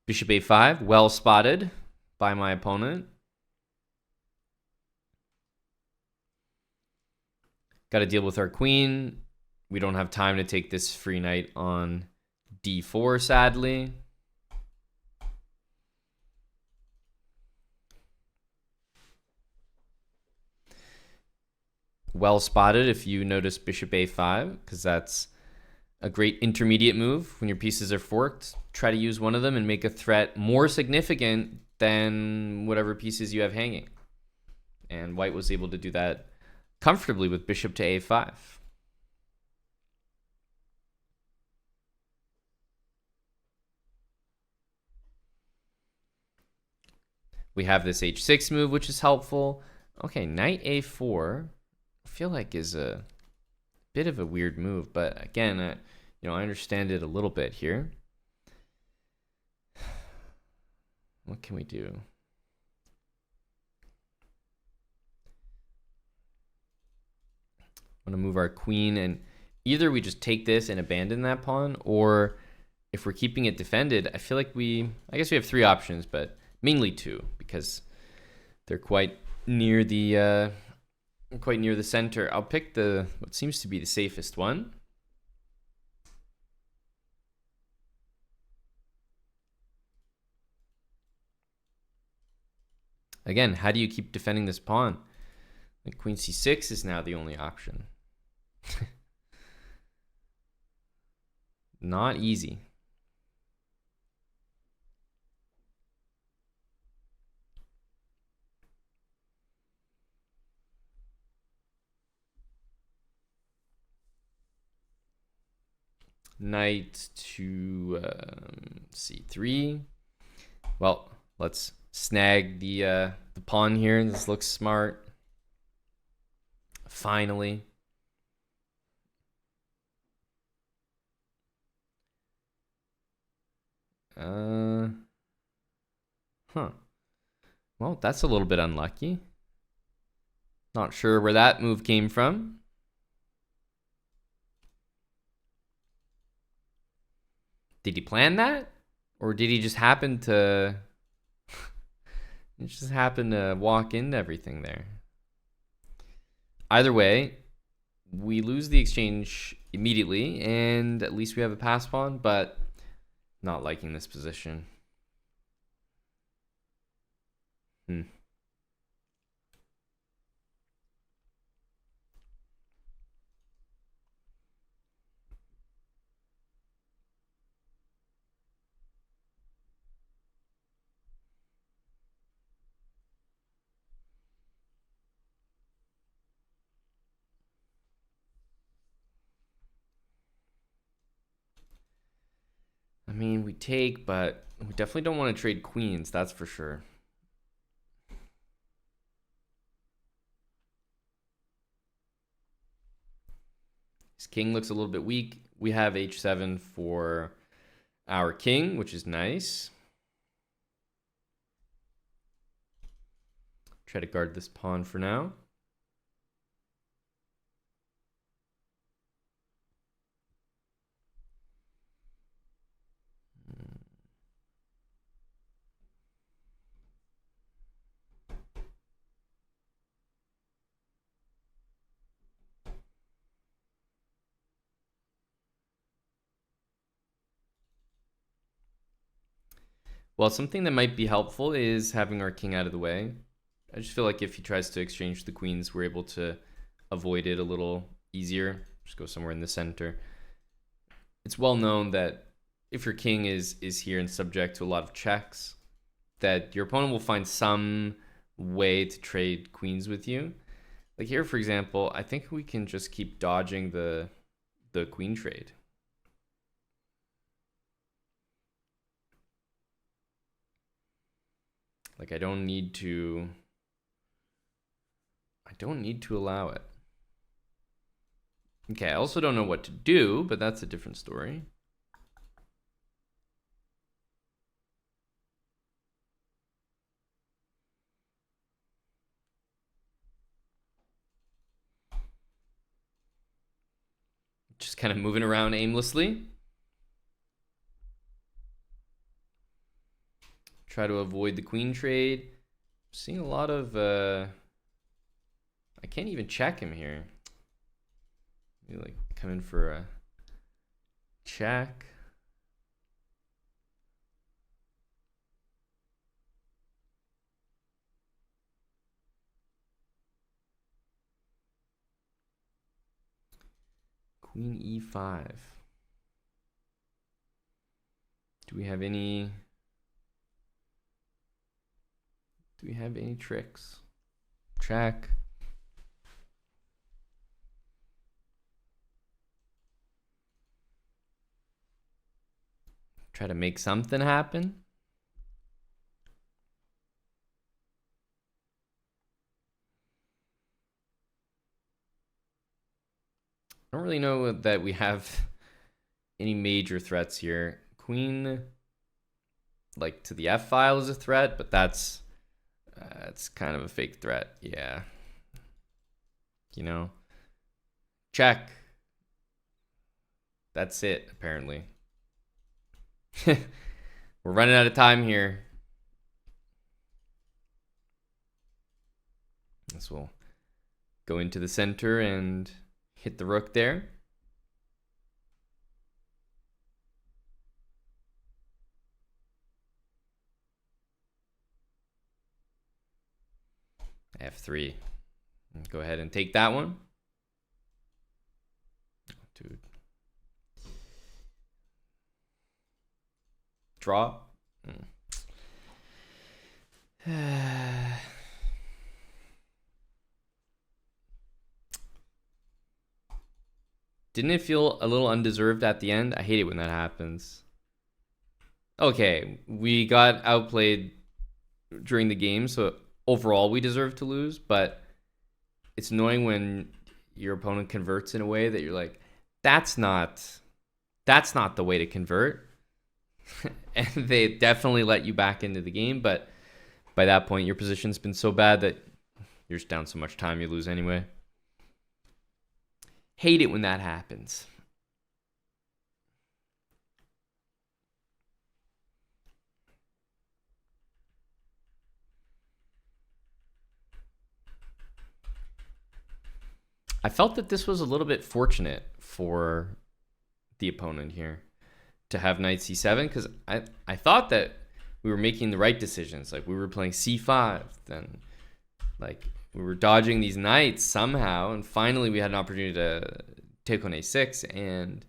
Bishop a5, well spotted by my opponent. Got to deal with our queen. We don't have time to take this free knight on d4, sadly. Well spotted if you notice bishop a5, because that's a great intermediate move when your pieces are forked. Try to use one of them and make a threat more significant than whatever pieces you have hanging. And white was able to do that comfortably with bishop to a5. We have this h6 move, which is helpful. Okay, knight a4, I feel like is a bit of a weird move, but again, I understand it a little bit here. What can we do? want to move our queen, and either we just take this and abandon that pawn, or if we're keeping it defended, I feel like I guess we have 3 options, but mainly 2, because they're quite near the center. I'll pick what seems to be the safest one. Again, how do you keep defending this pawn? Like queen c6 is now the only option. Not easy. Knight to c3. Well, let's snag the pawn here. This looks smart. Finally. Well, that's a little bit unlucky. Not sure where that move came from. Did he plan that? Or did he just happen to walk into everything there? Either way, we lose the exchange immediately, and at least we have a pass pawn, but not liking this position. I mean, we take, but we definitely don't want to trade queens, that's for sure. His king looks a little bit weak. We have h7 for our king, which is nice. Try to guard this pawn for now. Well, something that might be helpful is having our king out of the way. I just feel like if he tries to exchange the queens, we're able to avoid it a little easier. Just go somewhere in the center. It's well known that if your king is here and subject to a lot of checks, that your opponent will find some way to trade queens with you. Like here, for example, I think we can just keep dodging the queen trade. Like I don't need to allow it. Okay, I also don't know what to do, but that's a different story. Just kind of moving around aimlessly. Try to avoid the queen trade. I'm seeing a lot of I can't even check him here. Maybe like come in for a check. Queen e5. Do we have any tricks? Check. Try to make something happen. I don't really know that we have any major threats here. Queen, like to the F file, is a threat, but that's kind of a fake threat. Yeah, you know, Check. That's it, apparently. We're running out of time here. This will go into the center and hit the rook there. F3. Go ahead and take that one. Dude. Draw. Didn't it feel a little undeserved at the end? I hate it when that happens. Okay, we got outplayed during the game, so overall we deserve to lose, but it's annoying when your opponent converts in a way that you're like, that's not the way to convert. And they definitely let you back into the game, but by that point your position's been so bad that you're just down so much time you lose anyway. Hate it when that happens. I felt that this was a little bit fortunate for the opponent here to have knight c7, because I thought that we were making the right decisions. Like we were playing c5, then like we were dodging these knights somehow, and finally we had an opportunity to take on a6. And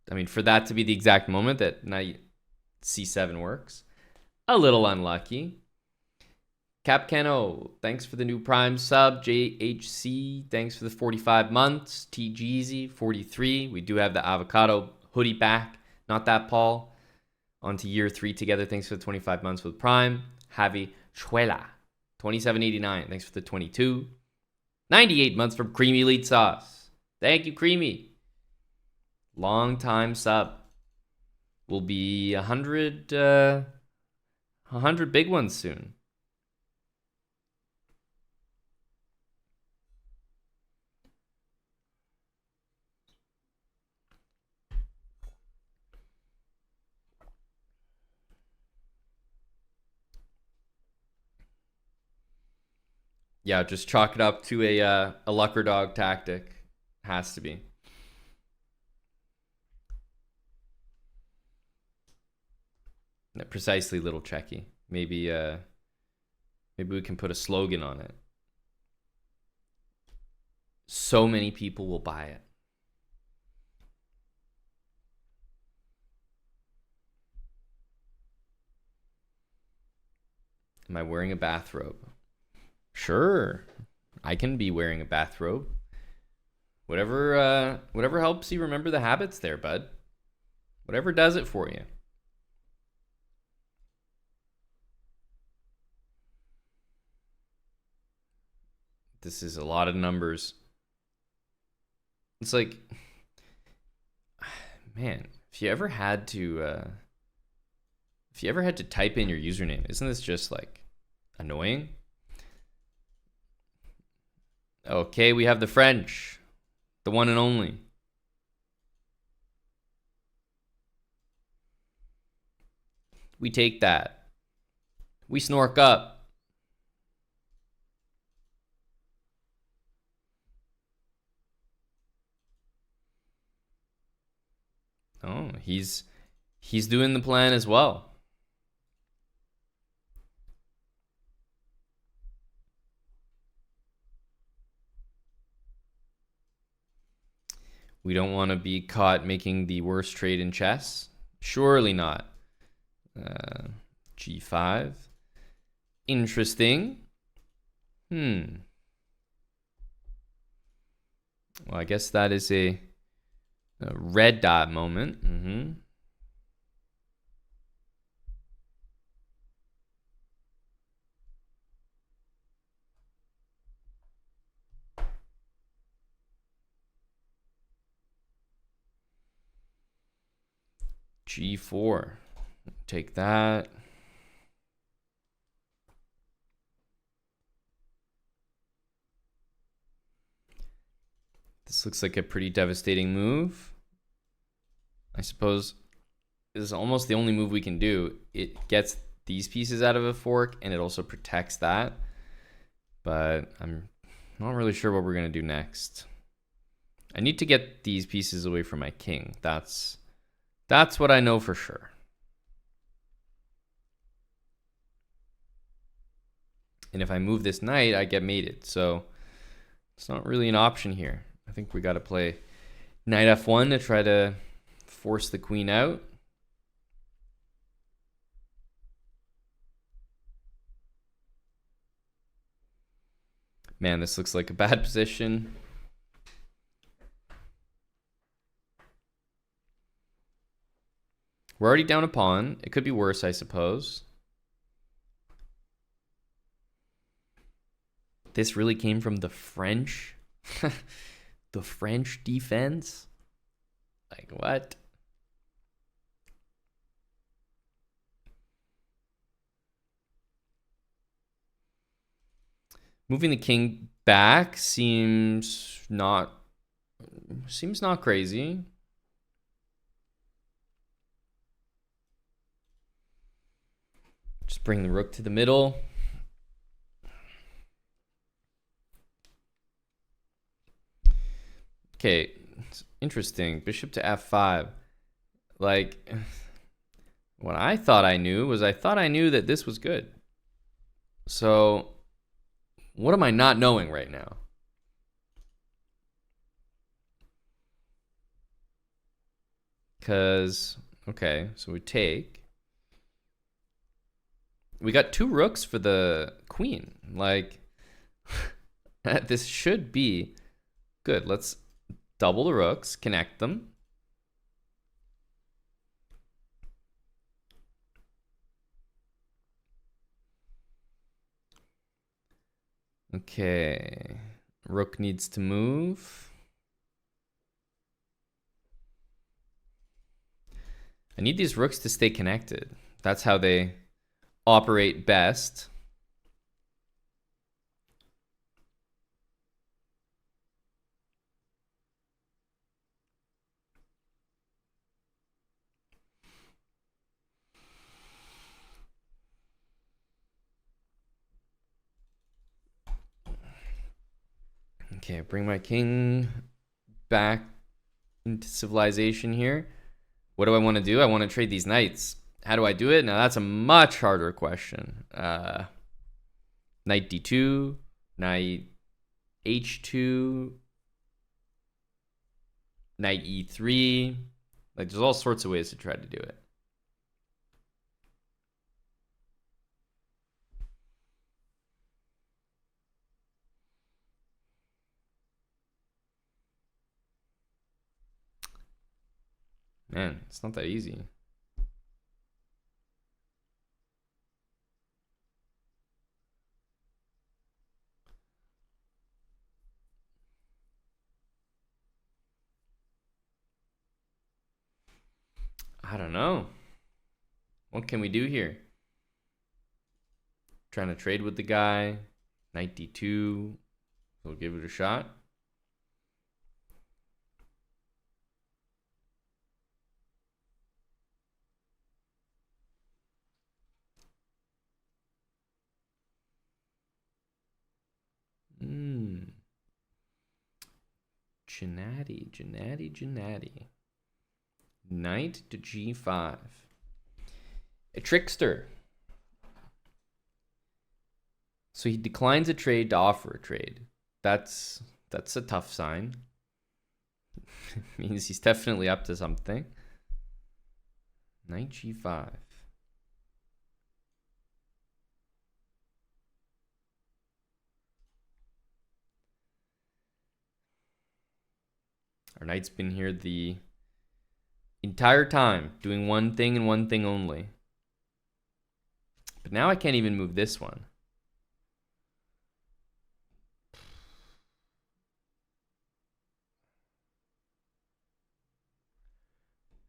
I mean, for that to be the exact moment that knight c7 works, a little unlucky. Capcano, thanks for the new Prime sub. JHC, thanks for the 45 months. TGeezy, 43. We do have the avocado hoodie back. Not that, Paul. On to year 3 together. Thanks for the 25 months with Prime. Javi Chuela, 27.89. Thanks for the 22. 98 months from Creamy Elite Sauce. Thank you, Creamy. Long time sub. Will be 100 big ones soon. Yeah, just chalk it up to a lucker dog tactic. Has to be. Precisely, little Checky. Maybe we can put a slogan on it. So many people will buy it. Am I wearing a bathrobe? Sure, I can be wearing a bathrobe. Whatever helps you remember the habits there, bud. Whatever does it for you. This is a lot of numbers. It's like, man, if you ever had to type in your username, isn't this just like annoying? Okay, we have the French, the one and only. We take that. We snork up. Oh, he's doing the plan as well. We don't want to be caught making the worst trade in chess. Surely not. G5. Interesting. Well, I guess that is a red dot moment. G4. Take that. This looks like a pretty devastating move. I suppose this is almost the only move we can do. It gets these pieces out of a fork, and it also protects that. But I'm not really sure what we're going to do next. I need to get these pieces away from my king. That's what I know for sure. And if I move this knight, I get mated. So it's not really an option here. I think we got to play knight f1 to try to force the queen out. Man, this looks like a bad position. We're already down a pawn. It could be worse, I suppose. This really came from the French. The French defense? Like, what? Moving the king back seems not crazy. Just bring the rook to the middle. Okay, it's interesting. Bishop to f5. Like, what I thought I knew was that this was good. So, what am I not knowing right now? Because, okay, so we take. We got 2 rooks for the queen. Like, this should be good. Let's double the rooks, connect them. Okay, rook needs to move. I need these rooks to stay connected. That's how they operate best. Okay, bring my king back into civilization here. What do I want to do? I want to trade these knights. How do I do it? Now that's a much harder question. Knight d2, knight h2, knight e3. Like, there's all sorts of ways to try to do it. Man, it's not that easy. I don't know. What can we do here? Trying to trade with the guy. Knight d2. We'll give it a shot. Gennady. Knight to g5. A trickster. So he declines a trade to offer a trade. That's a tough sign. Means he's definitely up to something. Knight g5. Our knight's been here the entire time, doing one thing and one thing only. But now I can't even move this one. I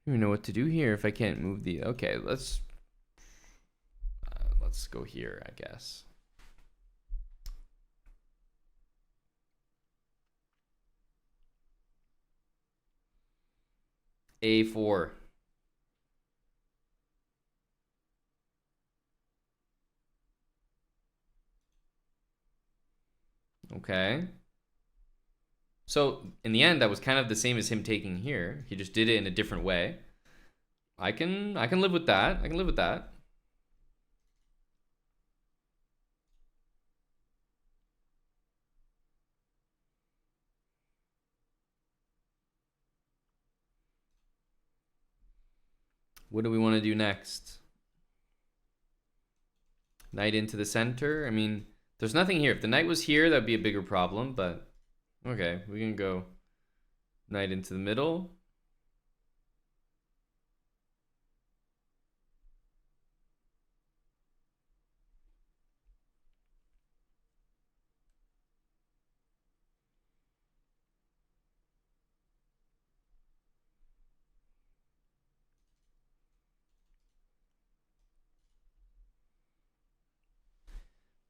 don't even know what to do here if I can't move the... Okay, let's go here, I guess. A4. Okay. So in the end, that was kind of the same as him taking here. He just did it in a different way. I can live with that. I can live with that. What do we want to do next? Knight into the center. I mean, there's nothing here. If the knight was here, that'd be a bigger problem, but okay, we can go knight into the middle.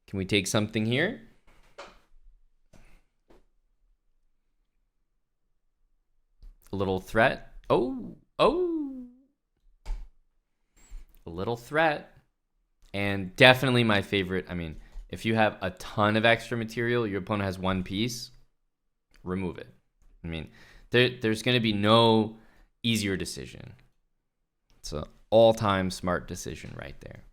Can we take something here? A little threat. Oh. A little threat. And definitely my favorite. I mean, if you have a ton of extra material, your opponent has one piece, remove it. I mean, there's going to be no easier decision. It's an all-time smart decision right there.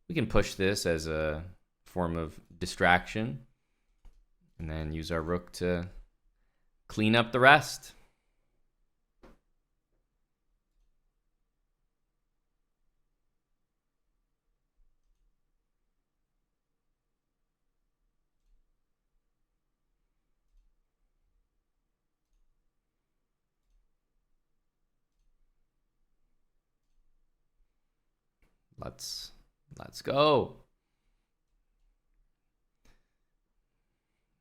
We can push this as a form of distraction and then use our rook to clean up the rest. Let's go.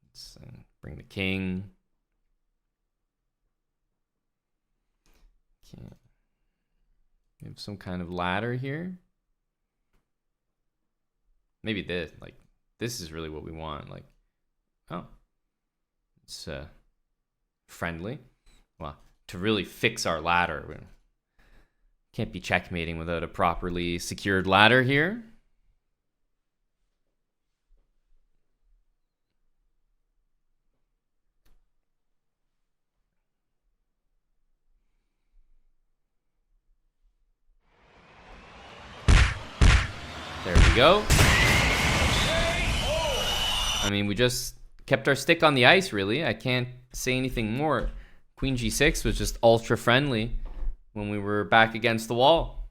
Let's bring the king. Okay. We have some kind of ladder here. Maybe this, like, this is really what we want. Like, oh, it's friendly. Well, to really fix our ladder, we can't be checkmating without a properly secured ladder here. There we go. I mean, we just kept our stick on the ice, really. I can't say anything more. Queen g6 was just ultra friendly when we were back against the wall.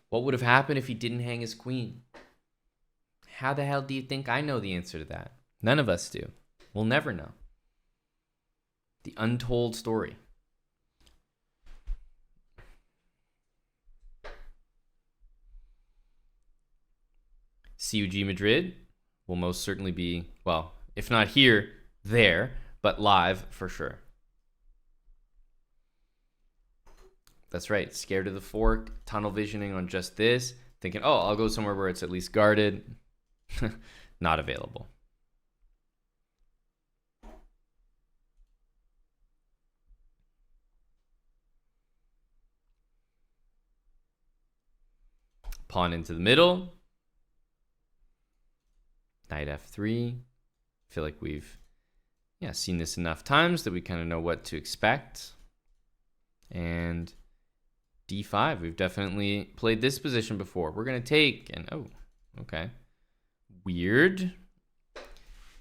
What would have happened if he didn't hang his queen? How the hell do you think I know the answer to that? None of us do. We'll never know. The untold story. CUG Madrid will most certainly be, well, if not here, there, but live for sure. That's right. Scared of the fork, tunnel visioning on just this, thinking, oh, I'll go somewhere where it's at least guarded. Not available. Pawn into the middle. Knight f3. I feel like we've seen this enough times that we kind of know what to expect. And d5. We've definitely played this position before. We're going to take, and oh, okay. Weird.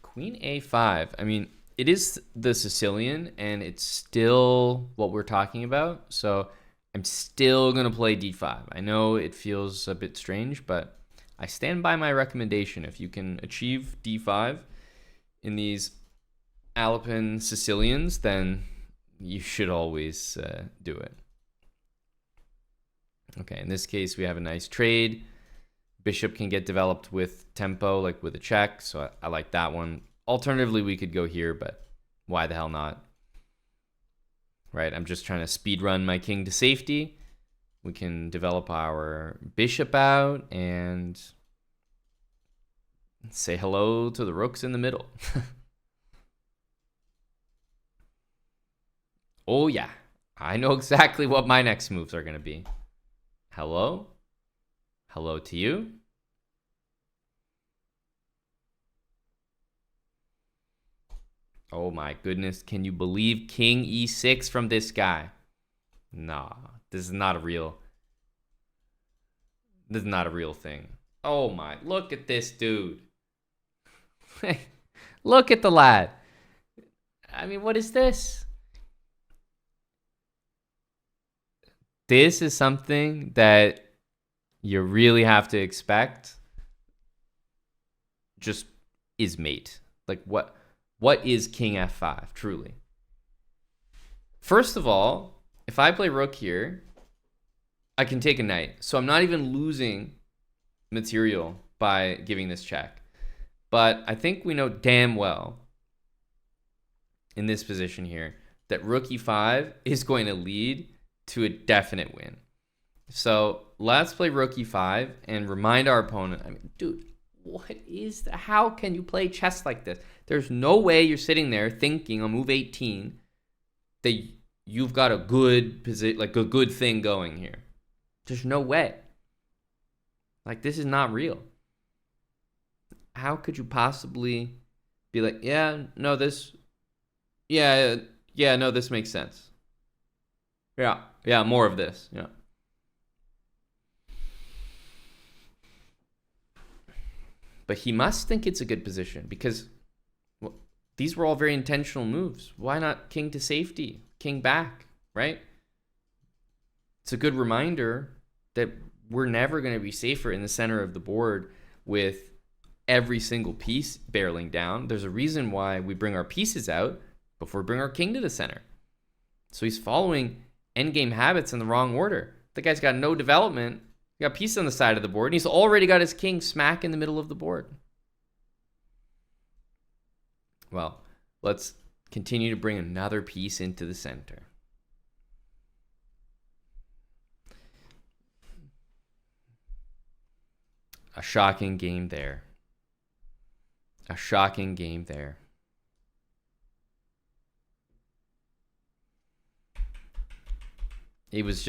Queen a5. I mean, it is the Sicilian, and it's still what we're talking about. So I'm still going to play d5. I know it feels a bit strange, but I stand by my recommendation. If you can achieve d5 in these Alpine Sicilians, then you should always do it. Okay, in this case, we have a nice trade. bishop can get developed with tempo, like with a check. So I like that one. Alternatively, we could go here, but why the hell not? Right, I'm just trying to speed run my king to safety. We can develop our bishop out and say hello to the rooks in the middle. Oh yeah, I know exactly what my next moves are going to be. Hello. Hello to you. Oh my goodness, can you believe king e6 from this guy? Nah, this is not a real thing. Oh my, look at this dude. Look at the lad. I mean, what is this? This is something that you really have to expect just is mate. Like what is king f5 truly? First of all, if I play rook here, I can take a knight. So I'm not even losing material by giving this check. But I think we know damn well in this position here that rook e5 is going to lead to a definite win. So let's play rook e5 and remind our opponent. I mean, dude, what is that? How can you play chess like this? There's no way you're sitting there thinking on move 18 that you've got a good position, like a good thing going here. There's no way. Like, this is not real. How could you possibly be like, yeah, no, this makes sense. Yeah, more of this. Yeah. But he must think it's a good position because these were all very intentional moves. Why not king to safety, king back, right? It's a good reminder that we're never going to be safer in the center of the board with every single piece barreling down. There's a reason why we bring our pieces out before we bring our king to the center. So he's following endgame habits in the wrong order. The guy's got no development. He got pieces on the side of the board, and he's already got his king smack in the middle of the board. Well, let's continue to bring another piece into the center. A shocking game there. A shocking game there. It was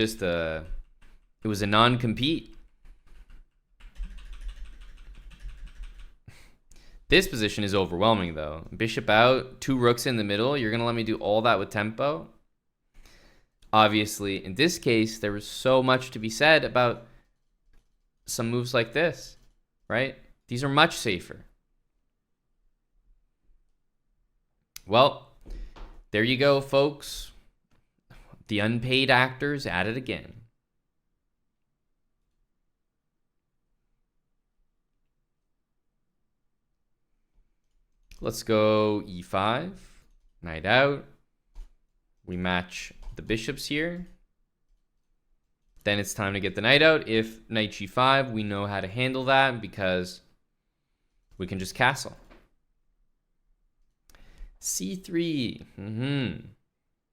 a non-compete. This position is overwhelming though. Bishop out, 2 rooks in the middle. You're going to let me do all that with tempo? Obviously, in this case, there was so much to be said about some moves like this, right? These are much safer. Well, there you go, folks. The unpaid actors at it again. Let's go e5, knight out. We match the bishops here. Then it's time to get the knight out. If knight g5, we know how to handle that because we can just castle. c3.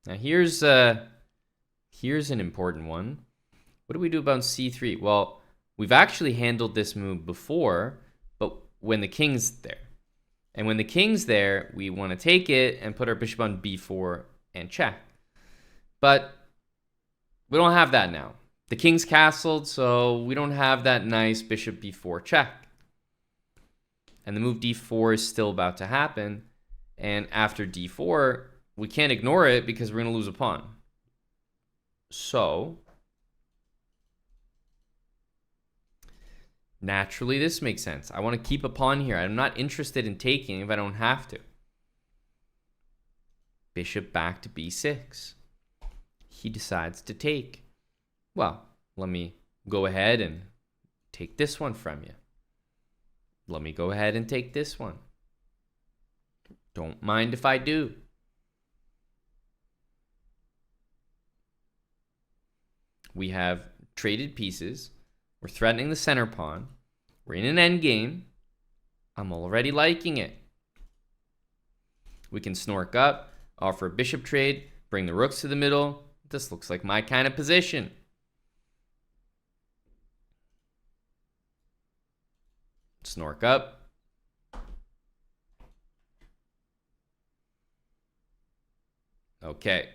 Now here's an important one. What do we do about c3? Well, we've actually handled this move before, but when the king's there. And when the king's there, we want to take it and put our bishop on b4 and check. But we don't have that now. The king's castled, so we don't have that nice bishop b4 check. And the move d4 is still about to happen. And after d4, we can't ignore it because we're going to lose a pawn. So naturally, this makes sense. I want to keep a pawn here. I'm not interested in taking if I don't have to. Bishop back to b6. He decides to take. Well, let me go ahead and take this one from you. Let me go ahead and take this one. Don't mind if I do. We have traded pieces. We're threatening the center pawn. We're in an endgame. I'm already liking it. We can snork up, offer a bishop trade, bring the rooks to the middle. This looks like my kind of position. Snork up. Okay,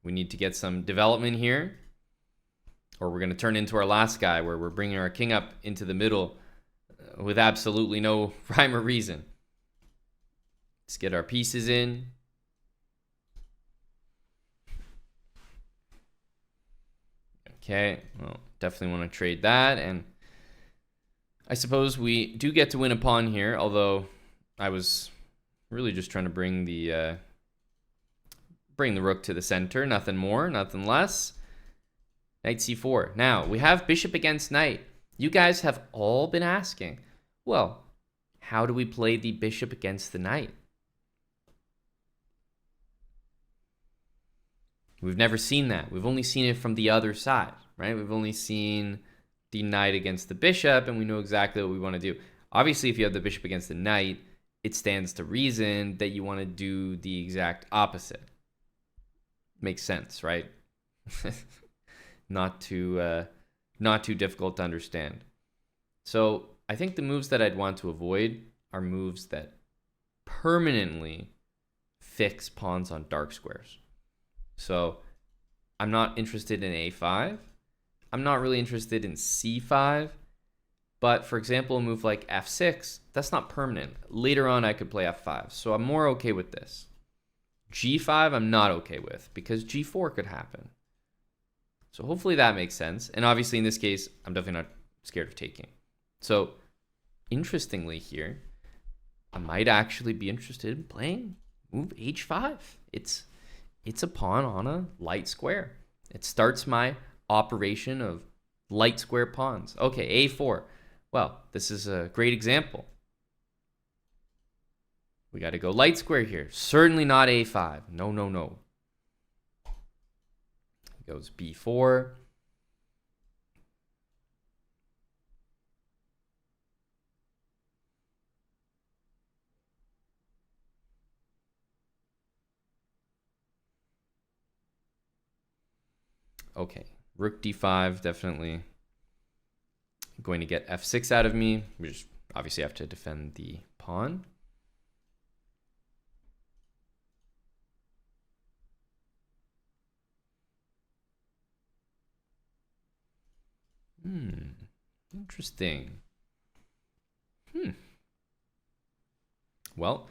we need to get some development here, or we're going to turn into our last guy where we're bringing our king up into the middle with absolutely no rhyme or reason. Let's get our pieces in. Okay, well, definitely want to trade that, and I suppose we do get to win a pawn here, although I was really just trying to bring the rook to the center, nothing more, nothing less. Knight c4. Now, we have bishop against knight. You guys have all been asking, well, how do we play the bishop against the knight? We've never seen that. We've only seen it from the other side, right? We've only seen the knight against the bishop, and we know exactly what we want to do. Obviously, if you have the bishop against the knight, it stands to reason that you want to do the exact opposite. Makes sense, right? Not too difficult to understand. So I think the moves that I'd want to avoid are moves that permanently fix pawns on dark squares. So I'm not interested in a5. I'm not really interested in c5. But for example, a move like f6, that's not permanent. Later on, I could play f5. So I'm more okay with this. g5, I'm not okay with because g4 could happen. So hopefully that makes sense. And obviously in this case, I'm definitely not scared of taking. So interestingly here, I might actually be interested in playing move h5. It's a pawn on a light square. It starts my operation of light square pawns. Okay, a4. Well, this is a great example. We got to go light square here. Certainly not a5. No, no, no. Goes b4. Okay, rook d5, definitely going to get f6 out of me. We just obviously have to defend the pawn. Interesting. Well,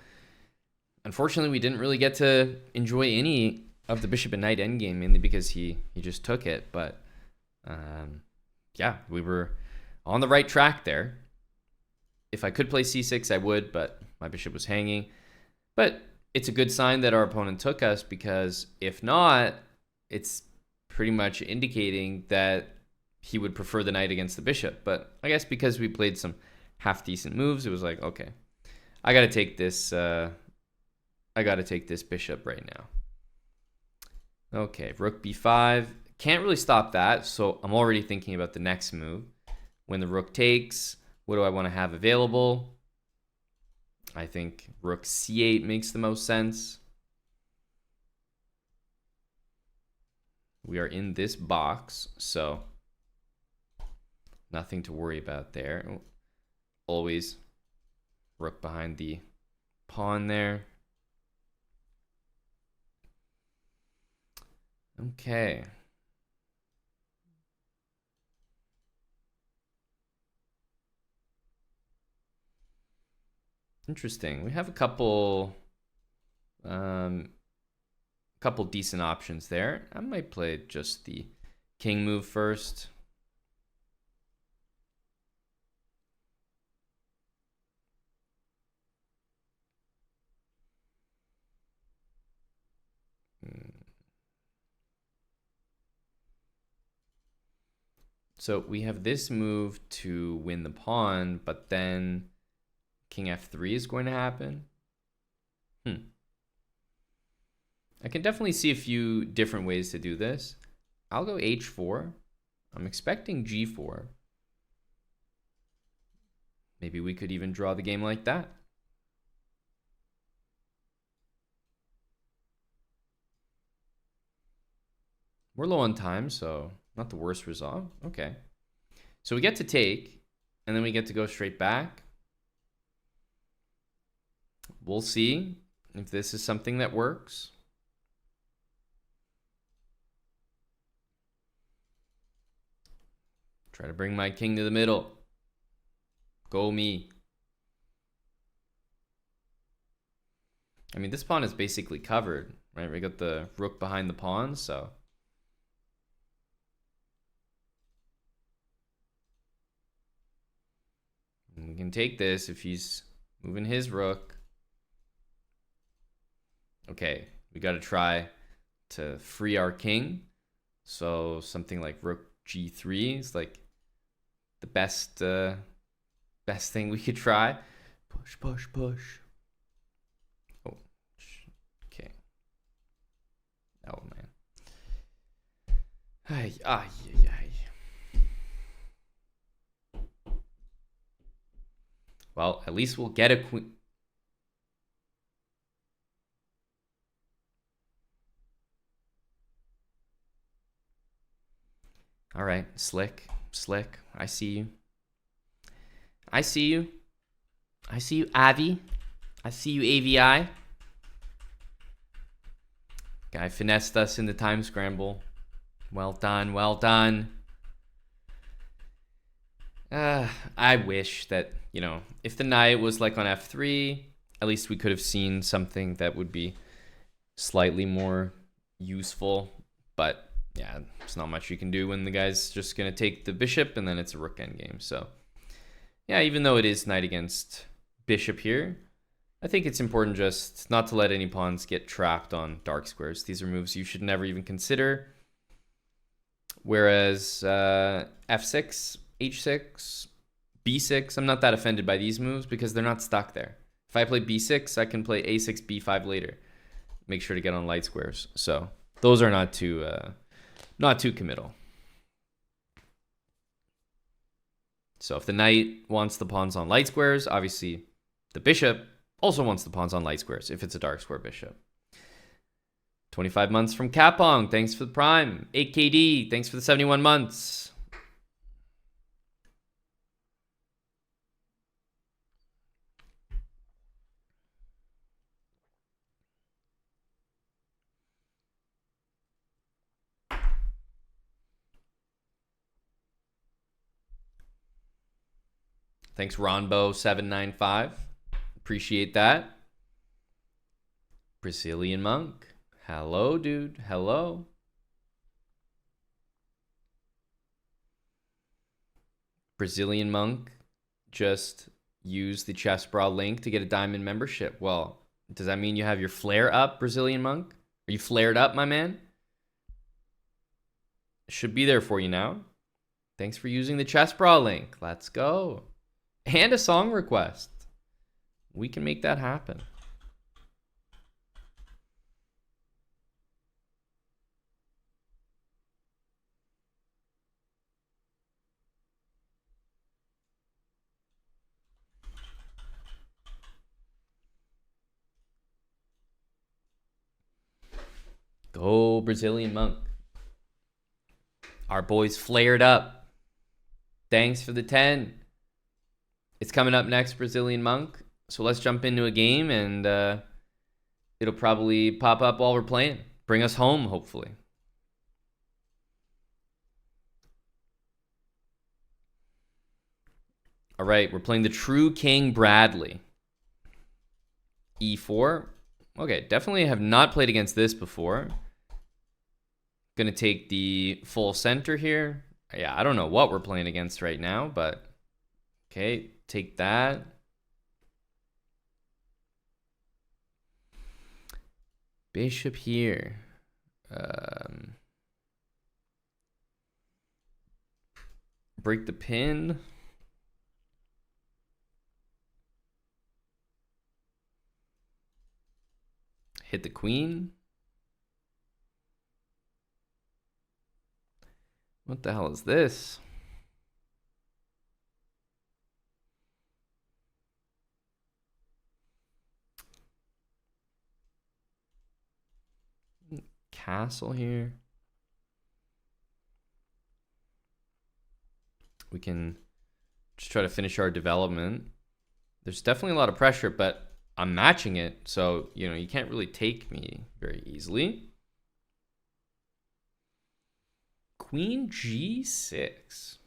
unfortunately, we didn't really get to enjoy any of the bishop and knight endgame, mainly because he just took it. But yeah, we were on the right track there. If I could play c6, I would, but my bishop was hanging. But it's a good sign that our opponent took us, because if not, it's pretty much indicating that he would prefer the knight against the bishop. But I guess because we played some half decent moves, it was like, okay, I got to take this. I got to take this bishop right now. Okay, rook b5. Can't really stop that, so I'm already thinking about the next move. When the rook takes, what do I want to have available? I think rook c8 makes the most sense. We are in this box, so nothing to worry about there. Always rook behind the pawn there. Okay. Interesting. We have a couple decent options there. I might play just the king move first. So we have this move to win the pawn, but then king f3 is going to happen. I can definitely see a few different ways to do this. I'll go h4. I'm expecting g4. Maybe we could even draw the game like that. We're low on time, so not the worst result. Okay. So we get to take, and then we get to go straight back. We'll see if this is something that works. Try to bring my king to the middle. Go me. I mean, this pawn is basically covered, right? We got the rook behind the pawn, so. And we can take this if he's moving his rook. Okay, we got to try to free our king. So something like rook g3 is like the best thing we could try. Push, push, push. Oh, okay. Oh man. Ay, ay, ay, ay. Well, at least we'll get a queen. All right, slick, slick. I see you. I see you. I see you, Avi. I see you, AVI. Guy finessed us in the time scramble. Well done, well done. I wish that, you know, if the knight was like on f3, at least we could have seen something that would be slightly more useful. But yeah, there's not much you can do when the guy's just going to take the bishop and then it's a rook endgame. So yeah, even though it is knight against bishop here, I think it's important just not to let any pawns get trapped on dark squares. These are moves you should never even consider. Whereas f6, h6, b6, I'm not that offended by these moves because they're not stuck there. If I play b6, I can play a6, b5 later. Make sure to get on light squares. So those are not too committal. So if the knight wants the pawns on light squares, obviously the bishop also wants the pawns on light squares if it's a dark square bishop. 25 months from Kapong. Thanks for the prime. 8KD. Thanks for the 71 months. Thanks, Ronbo795. Appreciate that. Brazilian Monk. Hello, dude. Hello. Brazilian Monk just use the chessbrah link to get a diamond membership. Well, does that mean you have your flare up, Brazilian Monk? Are you flared up, my man? Should be there for you now. Thanks for using the chessbrah link. Let's go. And a song request. We can make that happen. Go Brazilian Monk. Our boys flared up. Thanks for the 10. It's coming up next, Brazilian Monk. So let's jump into a game and it'll probably pop up while we're playing. Bring us home, hopefully. All right, we're playing the True King Bradley. E4. Okay, definitely have not played against this before. Gonna take the full center here. Yeah, I don't know what we're playing against right now, but okay, take that. Bishop here. Break the pin. Hit the queen. What the hell is this? castle here. We can just try to finish our development. There's definitely a lot of pressure, but I'm matching it, so you know you can't really take me very easily. Queen G6.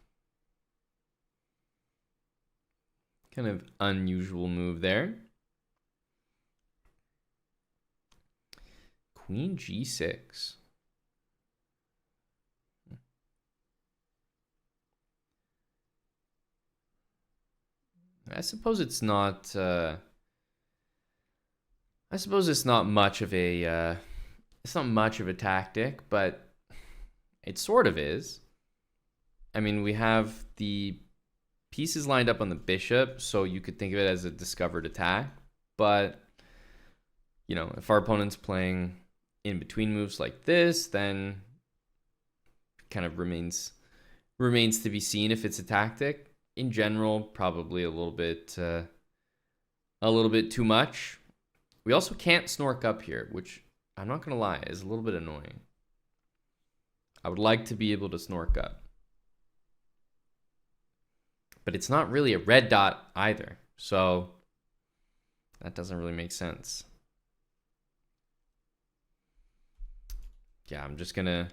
Kind of unusual move there. Queen G6. I suppose it's not. I suppose it's not much of a. It's not much of a tactic, but it sort of is. I mean, we have the pieces lined up on the bishop, so you could think of it as a discovered attack. But you know, if our opponent's playing in between moves like this, then kind of remains to be seen if it's a tactic. In general, probably a little bit too much. We also can't snork up here, which I'm not gonna lie is a little bit annoying. I would like to be able to snork up, but it's not really a red dot either, so that doesn't really make sense. Yeah, I'm just gonna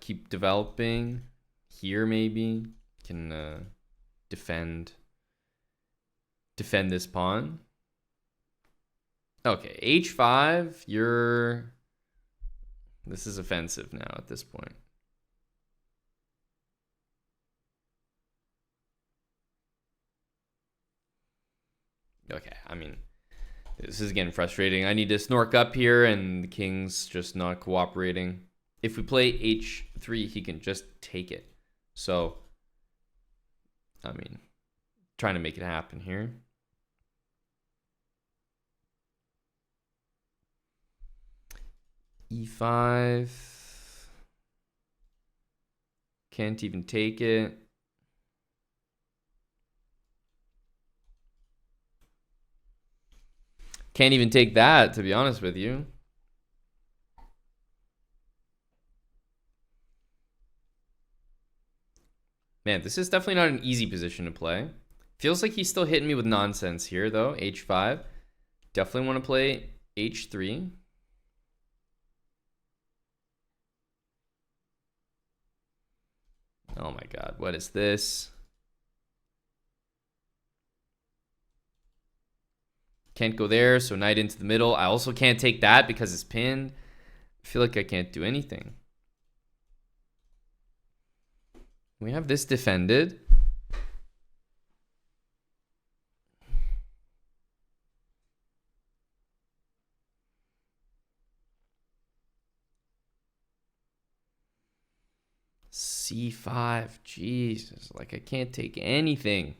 keep developing here. Maybe can defend this pawn. Okay, h5. This is offensive now at this point. Okay, I mean, this is getting frustrating. I need to snork up here, and the king's just not cooperating. If we play h3, he can just take it. So, I mean, trying to make it happen here. e5. Can't even take it. Can't even take that, to be honest with you. Man, this is definitely not an easy position to play. Feels like he's still hitting me with nonsense here, though. h5. Definitely want to play h3. Oh my god, what is this? Can't go there, so knight into the middle. I also can't take that because it's pinned. I feel like I can't do anything. We have this defended. c5. Jesus, like I can't take anything.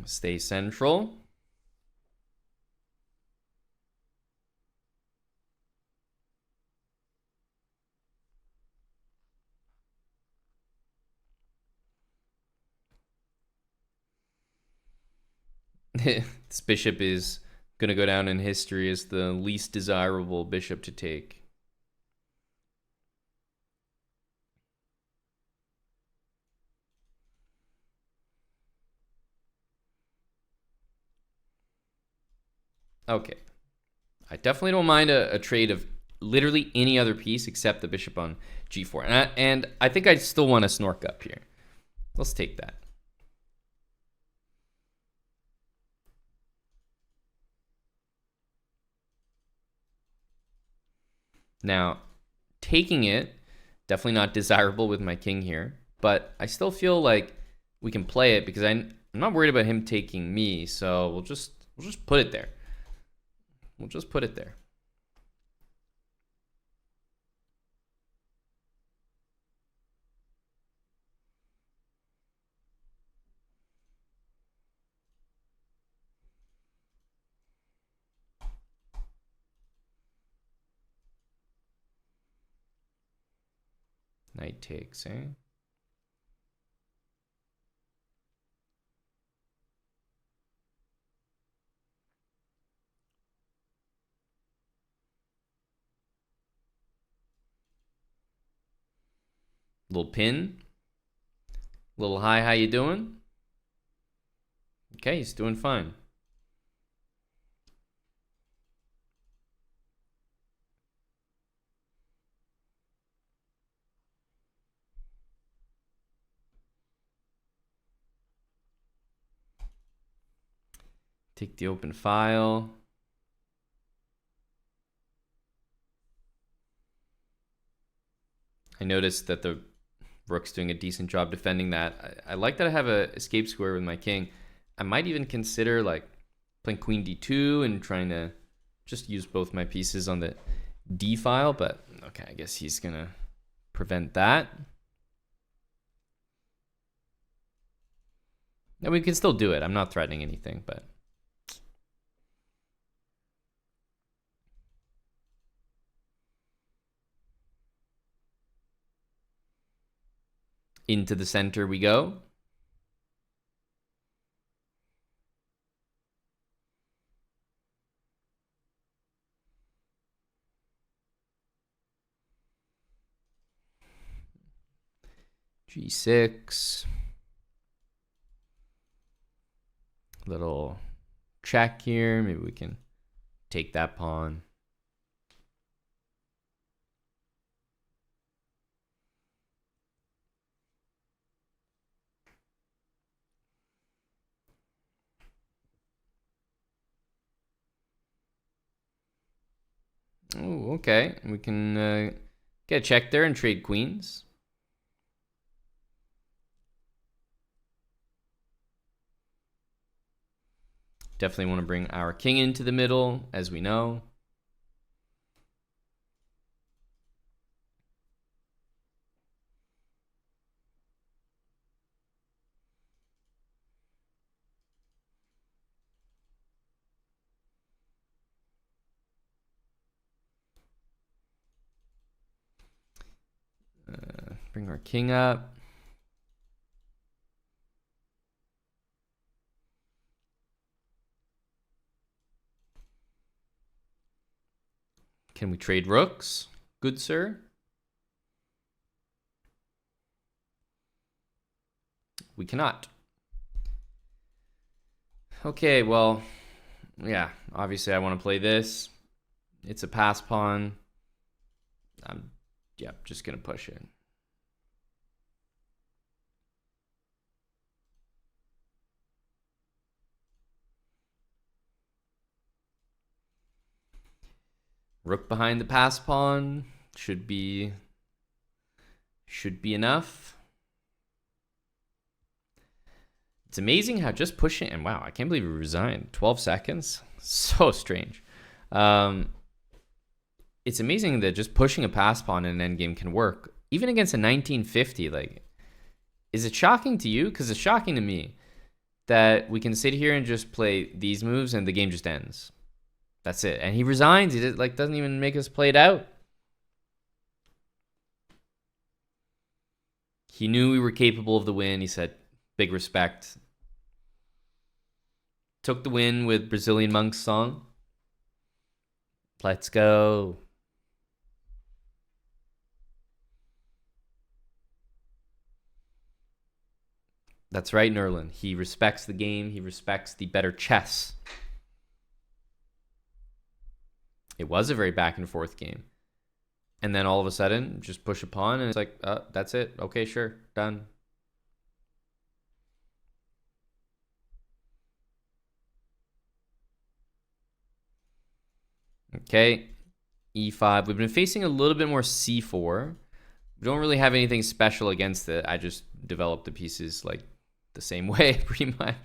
Stay central. This bishop is going to go down in history as the least desirable bishop to take. Okay. I definitely don't mind a trade of literally any other piece except the bishop on g4. And I think I still want to snork up here. Let's take that. Now, taking it, definitely not desirable with my king here, but I still feel like we can play it because I'm not worried about him taking me, so we'll just put it there. We'll just put it there. Knight takes, eh? Little pin. Little hi, how you doing? Okay, he's doing fine. Take the open file. I noticed that the rook's doing a decent job defending that. I like that I have a escape square with my king. I might even consider like playing queen d2 and trying to just use both my pieces on the d file, but okay, I guess he's gonna prevent that. And we can still do it. I'm not threatening anything, but into the center we go. G6. Little check here. Maybe we can take that pawn. Oh, okay. We can get a check there and trade queens. Definitely want to bring our king into the middle, as we know. Bring our king up. Can we trade rooks? Good sir. We cannot. Okay, well, yeah, obviously I want to play this. It's a pass pawn. I'm, yeah, just going to push it. Rook behind the pass pawn should be enough. It's amazing how just pushing, and wow, I can't believe he resigned. 12 seconds. So strange. It's amazing that just pushing a pass pawn in an endgame can work. Even against a 1950, like, is it shocking to you? Because it's shocking to me that we can sit here and just play these moves and the game just ends. That's it. And he resigns. He doesn't even make us play it out. He knew we were capable of the win. He said, big respect. Took the win with Brazilian Monk's song. Let's go. That's right, Nerlin. He respects the game. He respects the better chess. It was a very back and forth game. And then all of a sudden, just push a pawn and it's like, that's it. Okay, sure. Done. Okay. E5. We've been facing a little bit more C4. We don't really have anything special against it. I just developed the pieces like the same way, pretty much.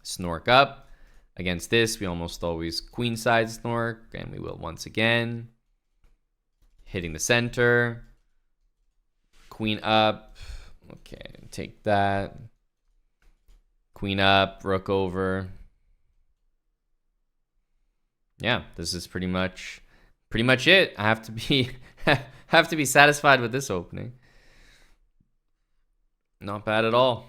Snork up. Against this, we almost always queenside snork, and we will once again. Hitting the center. Queen up. Okay, take that. Queen up, rook over. Yeah, this is pretty much pretty much it. I have to be have to be satisfied with this opening. Not bad at all.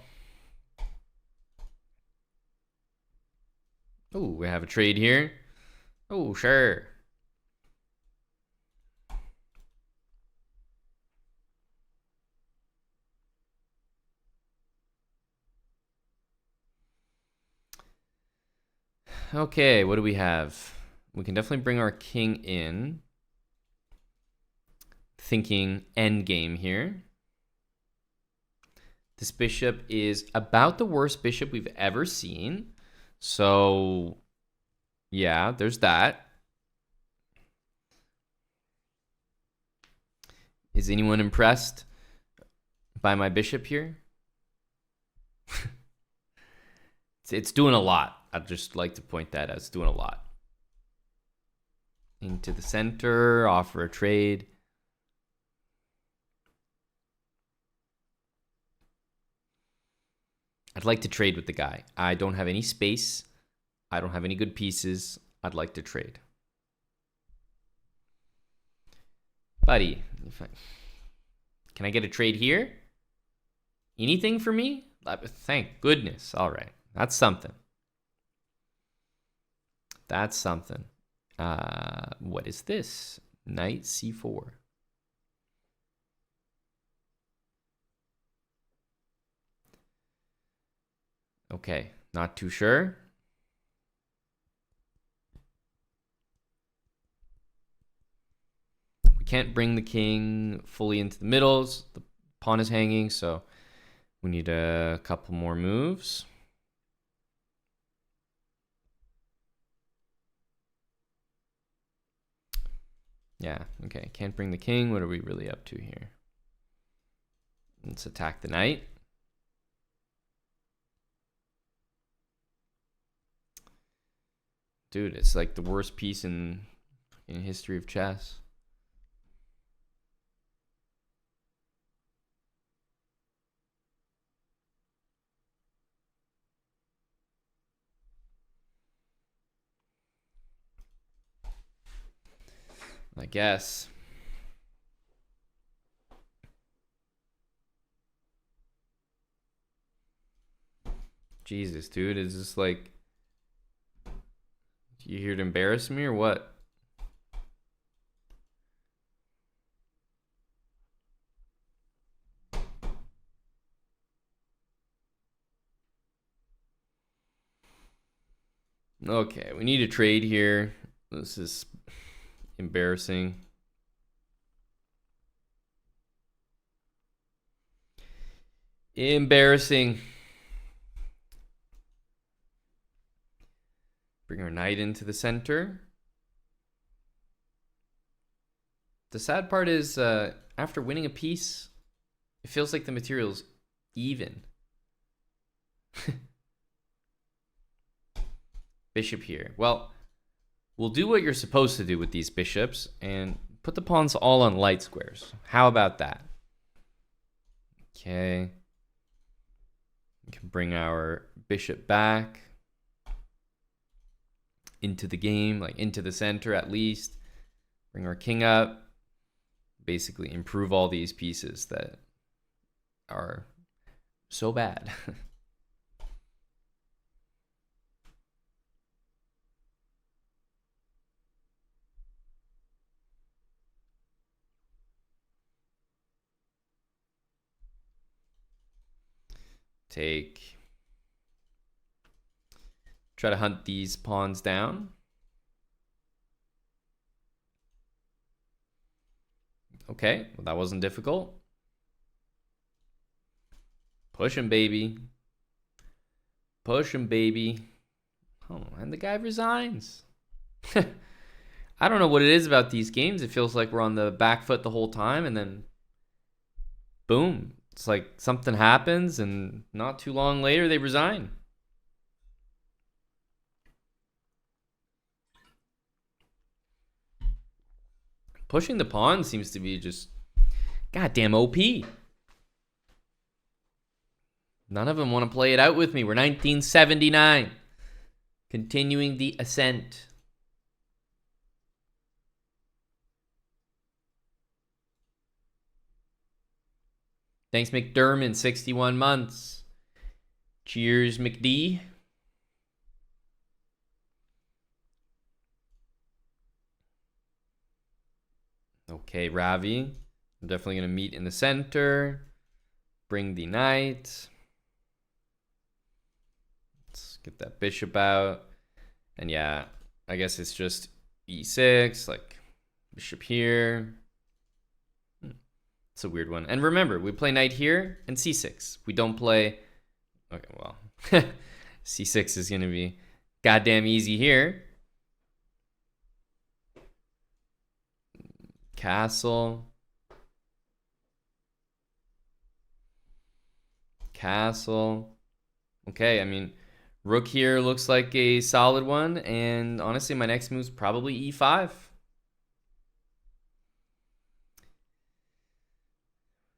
Oh, we have a trade here. Oh, sure. Okay, what do we have? We can definitely bring our king in. Thinking endgame here. This bishop is about the worst bishop we've ever seen. So, yeah, there's that. Is anyone impressed by my bishop here? It's doing a lot. I'd just like to point that out. It's doing a lot. Into the center, offer a trade. I'd like to trade with the guy. I don't have any space. I don't have any good pieces. I'd like to trade. Buddy, can I get a trade here? Anything for me? Thank goodness. All right. That's something. That's something. What is this? Knight c4. Okay, not too sure. We can't bring the king fully into the middles. The pawn is hanging, so we need a couple more moves. Yeah, okay, can't bring the king. What are we really up to here? Let's attack the knight. Dude, it's like the worst piece in history of chess. I guess. Jesus, dude, is this like... You here to embarrass me or what? Okay, we need a trade here. This is embarrassing. Embarrassing. Bring our knight into the center. The sad part is, after winning a piece, it feels like the material's even. Bishop here. Well, we'll do what you're supposed to do with these bishops and put the pawns all on light squares. How about that? Okay. We can bring our bishop back into the game, like into the center at least. Bring our king up. Basically improve all these pieces that are so bad. Try to hunt these pawns down. Okay, well, that wasn't difficult. Push him, baby. Push him, baby. Oh, and the guy resigns. I don't know what it is about these games. It feels like we're on the back foot the whole time, and then boom. It's like something happens, and not too long later, they resign. Pushing the pawn seems to be just goddamn OP. None of them want to play it out with me. We're 1979. Continuing the ascent. Thanks, McDermott, 61 months. Cheers, McD. Okay, Ravi. I'm definitely going to meet in the center. Bring the knight. Let's get that bishop out. And yeah, I guess it's just e6, like bishop here. It's a weird one. And remember, we play knight here and c6. We don't play... Okay, well, c6 is going to be goddamn easy here. Castle. Castle. Okay, I mean, rook here looks like a solid one. And honestly, my next move is probably e5.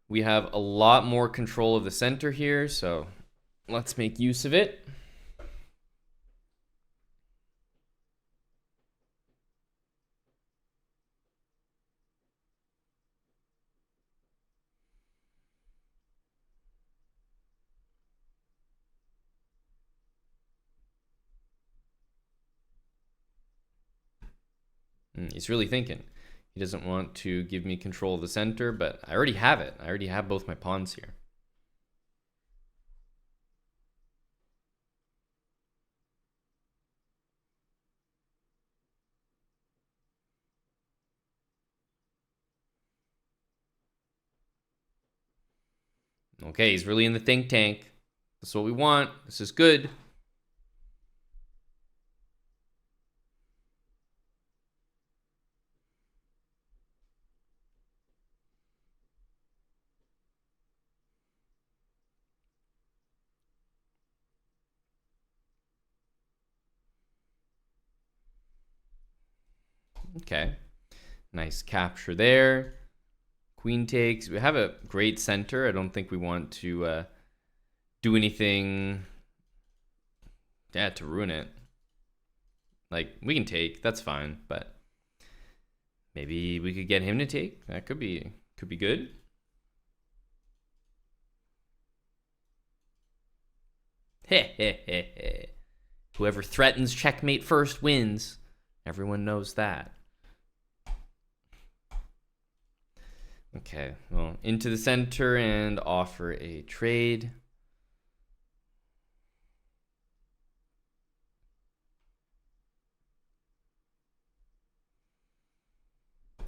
We have a lot more control of the center here, so let's make use of it. He's really thinking. He doesn't want to give me control of the center, but I already have it. I already have both my pawns here. Okay, he's really in the think tank. That's what we want. This is good. Okay. Nice capture there. Queen takes. We have a great center. I don't think we want to do anything to ruin it. Like, we can take. That's fine. But maybe we could get him to take. That could be good. Whoever threatens checkmate first wins. Everyone knows that. Okay, well, into the center and offer a trade.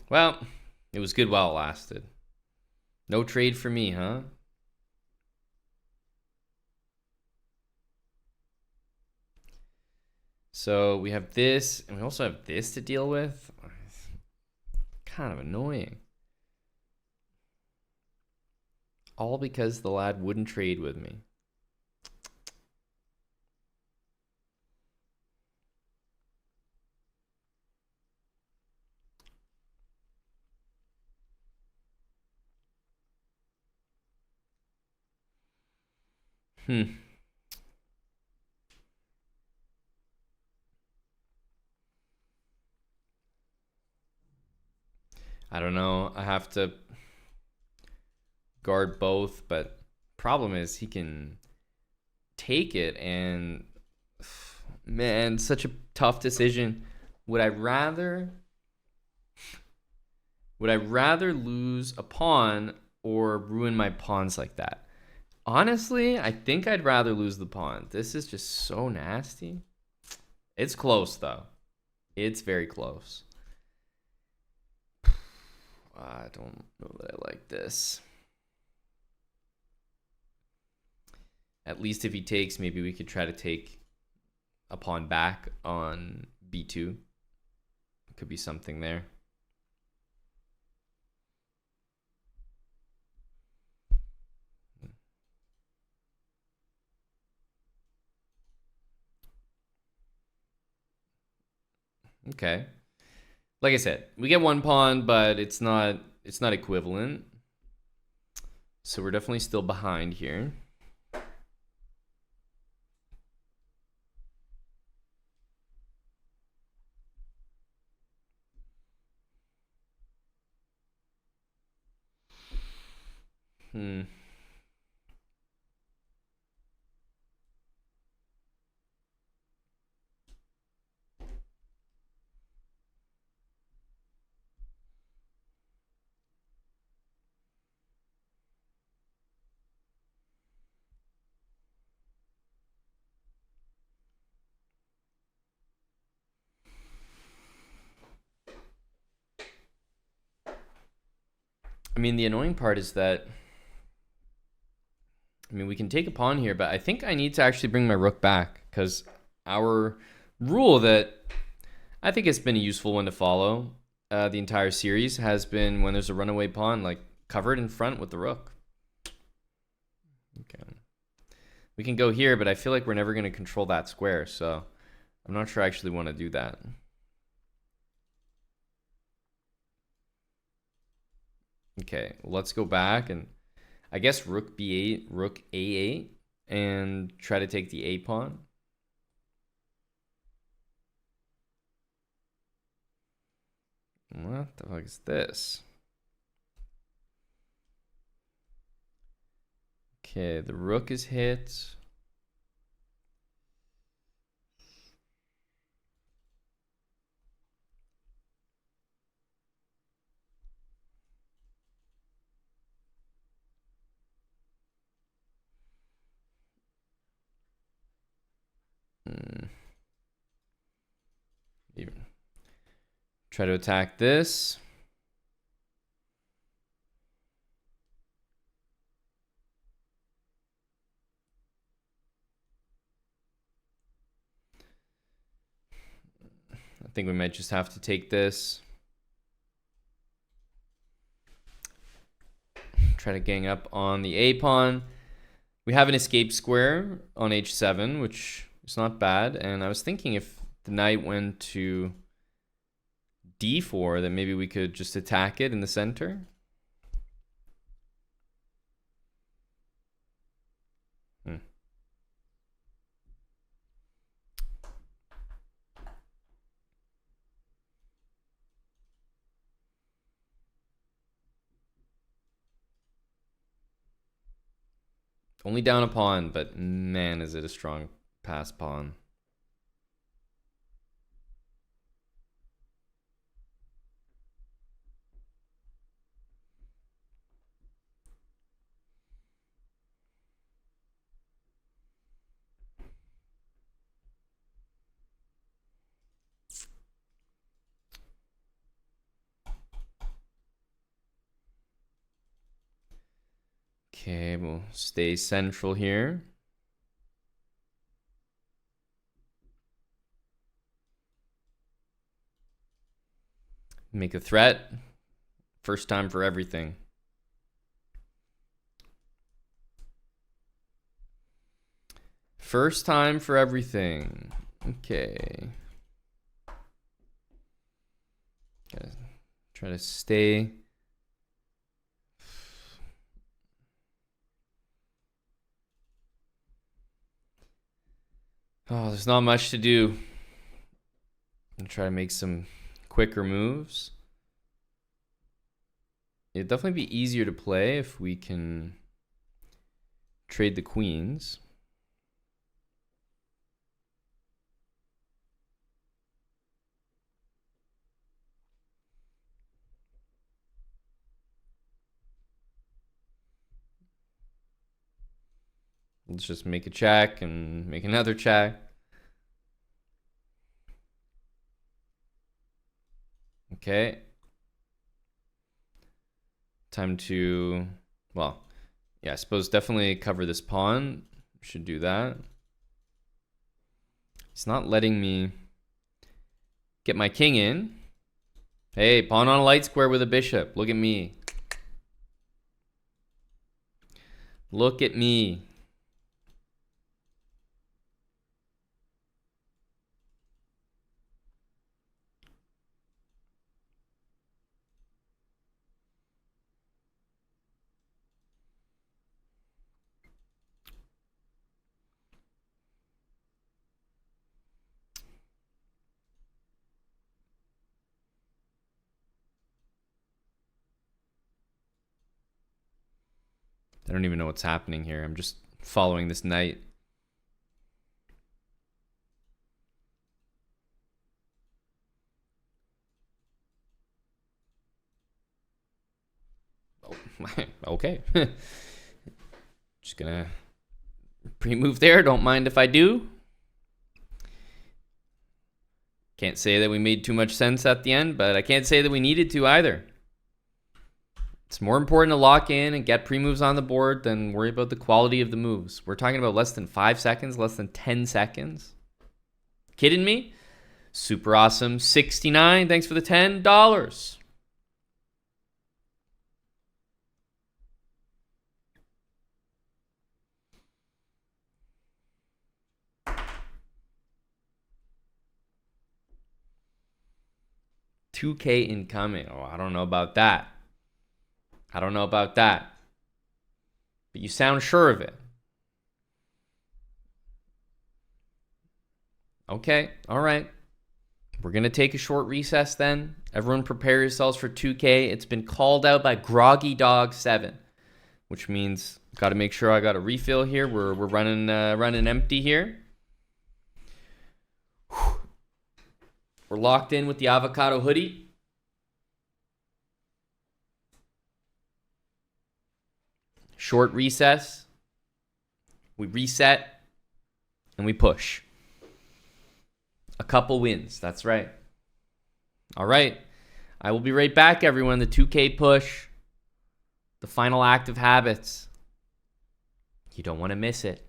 Well, it was good while it lasted. No trade for me, huh? So we have this, and we also have this to deal with. Kind of annoying. All because the lad wouldn't trade with me. I don't know. I have to guard both, but problem is he can take it, and man, such a tough decision. Would I rather lose a pawn or ruin my pawns like that? Honestly, I think I'd rather lose the pawn. This is just so nasty. It's close though. It's very close. I don't know that I like this. At least if he takes, maybe we could try to take a pawn back on b2. Could be something there. Okay. Like I said, we get one pawn, but it's not equivalent. So we're definitely still behind here. I mean, the annoying part is that, I mean, we can take a pawn here, but I think I need to actually bring my rook back, because our rule that I think it's been a useful one to follow the entire series has been when there's a runaway pawn, like cover it in front with the rook. Okay. We can go here, but I feel like we're never going to control that square, so I'm not sure I actually want to do that. Okay, let's go back and I guess rook b8, rook a8, and try to take the a pawn. What the fuck is this? Okay, the rook is hit. Even try to attack this. I think we might just have to take this. Try to gang up on the a pawn. We have an escape square on h7, which is not bad. And I was thinking if the knight went to d4, then maybe we could just attack it in the center. Only down a pawn, but man, is it a strong pass pawn. Okay, we'll stay central here. Make a threat. First time for everything. First time for everything. Okay. Gotta try to stay. Oh, there's not much to do. I'm try to make some quicker moves. It'd definitely be easier to play if we can trade the queens. Let's just make a check and make another check. Okay. Time to, well, yeah, I suppose definitely cover this pawn. Should do that. It's not letting me get my king in. Hey, pawn on a light square with a bishop. Look at me. Look at me. I don't even know what's happening here. I'm just following this knight. Oh, okay. Just gonna pre-move there. Don't mind if I do. Can't say that we made too much sense at the end, but I can't say that we needed to either. It's more important to lock in and get pre-moves on the board than worry about the quality of the moves. We're talking about less than 5 seconds, less than 10 seconds. Kidding me? Super awesome. 69. Thanks for the $10. $2K incoming. Oh, I don't know about that. I don't know about that. But you sound sure of it. Okay, all right. We're going to take a short recess then. Everyone prepare yourselves for 2K. It's been called out by Groggy Dog 7, which means got to make sure I got a refill here. We're running empty here. We're locked in with the avocado hoodie. Short recess. We reset and we push. A couple wins. That's right. All right. I will be right back, everyone. The 2K push. The final act of habits. You don't want to miss it.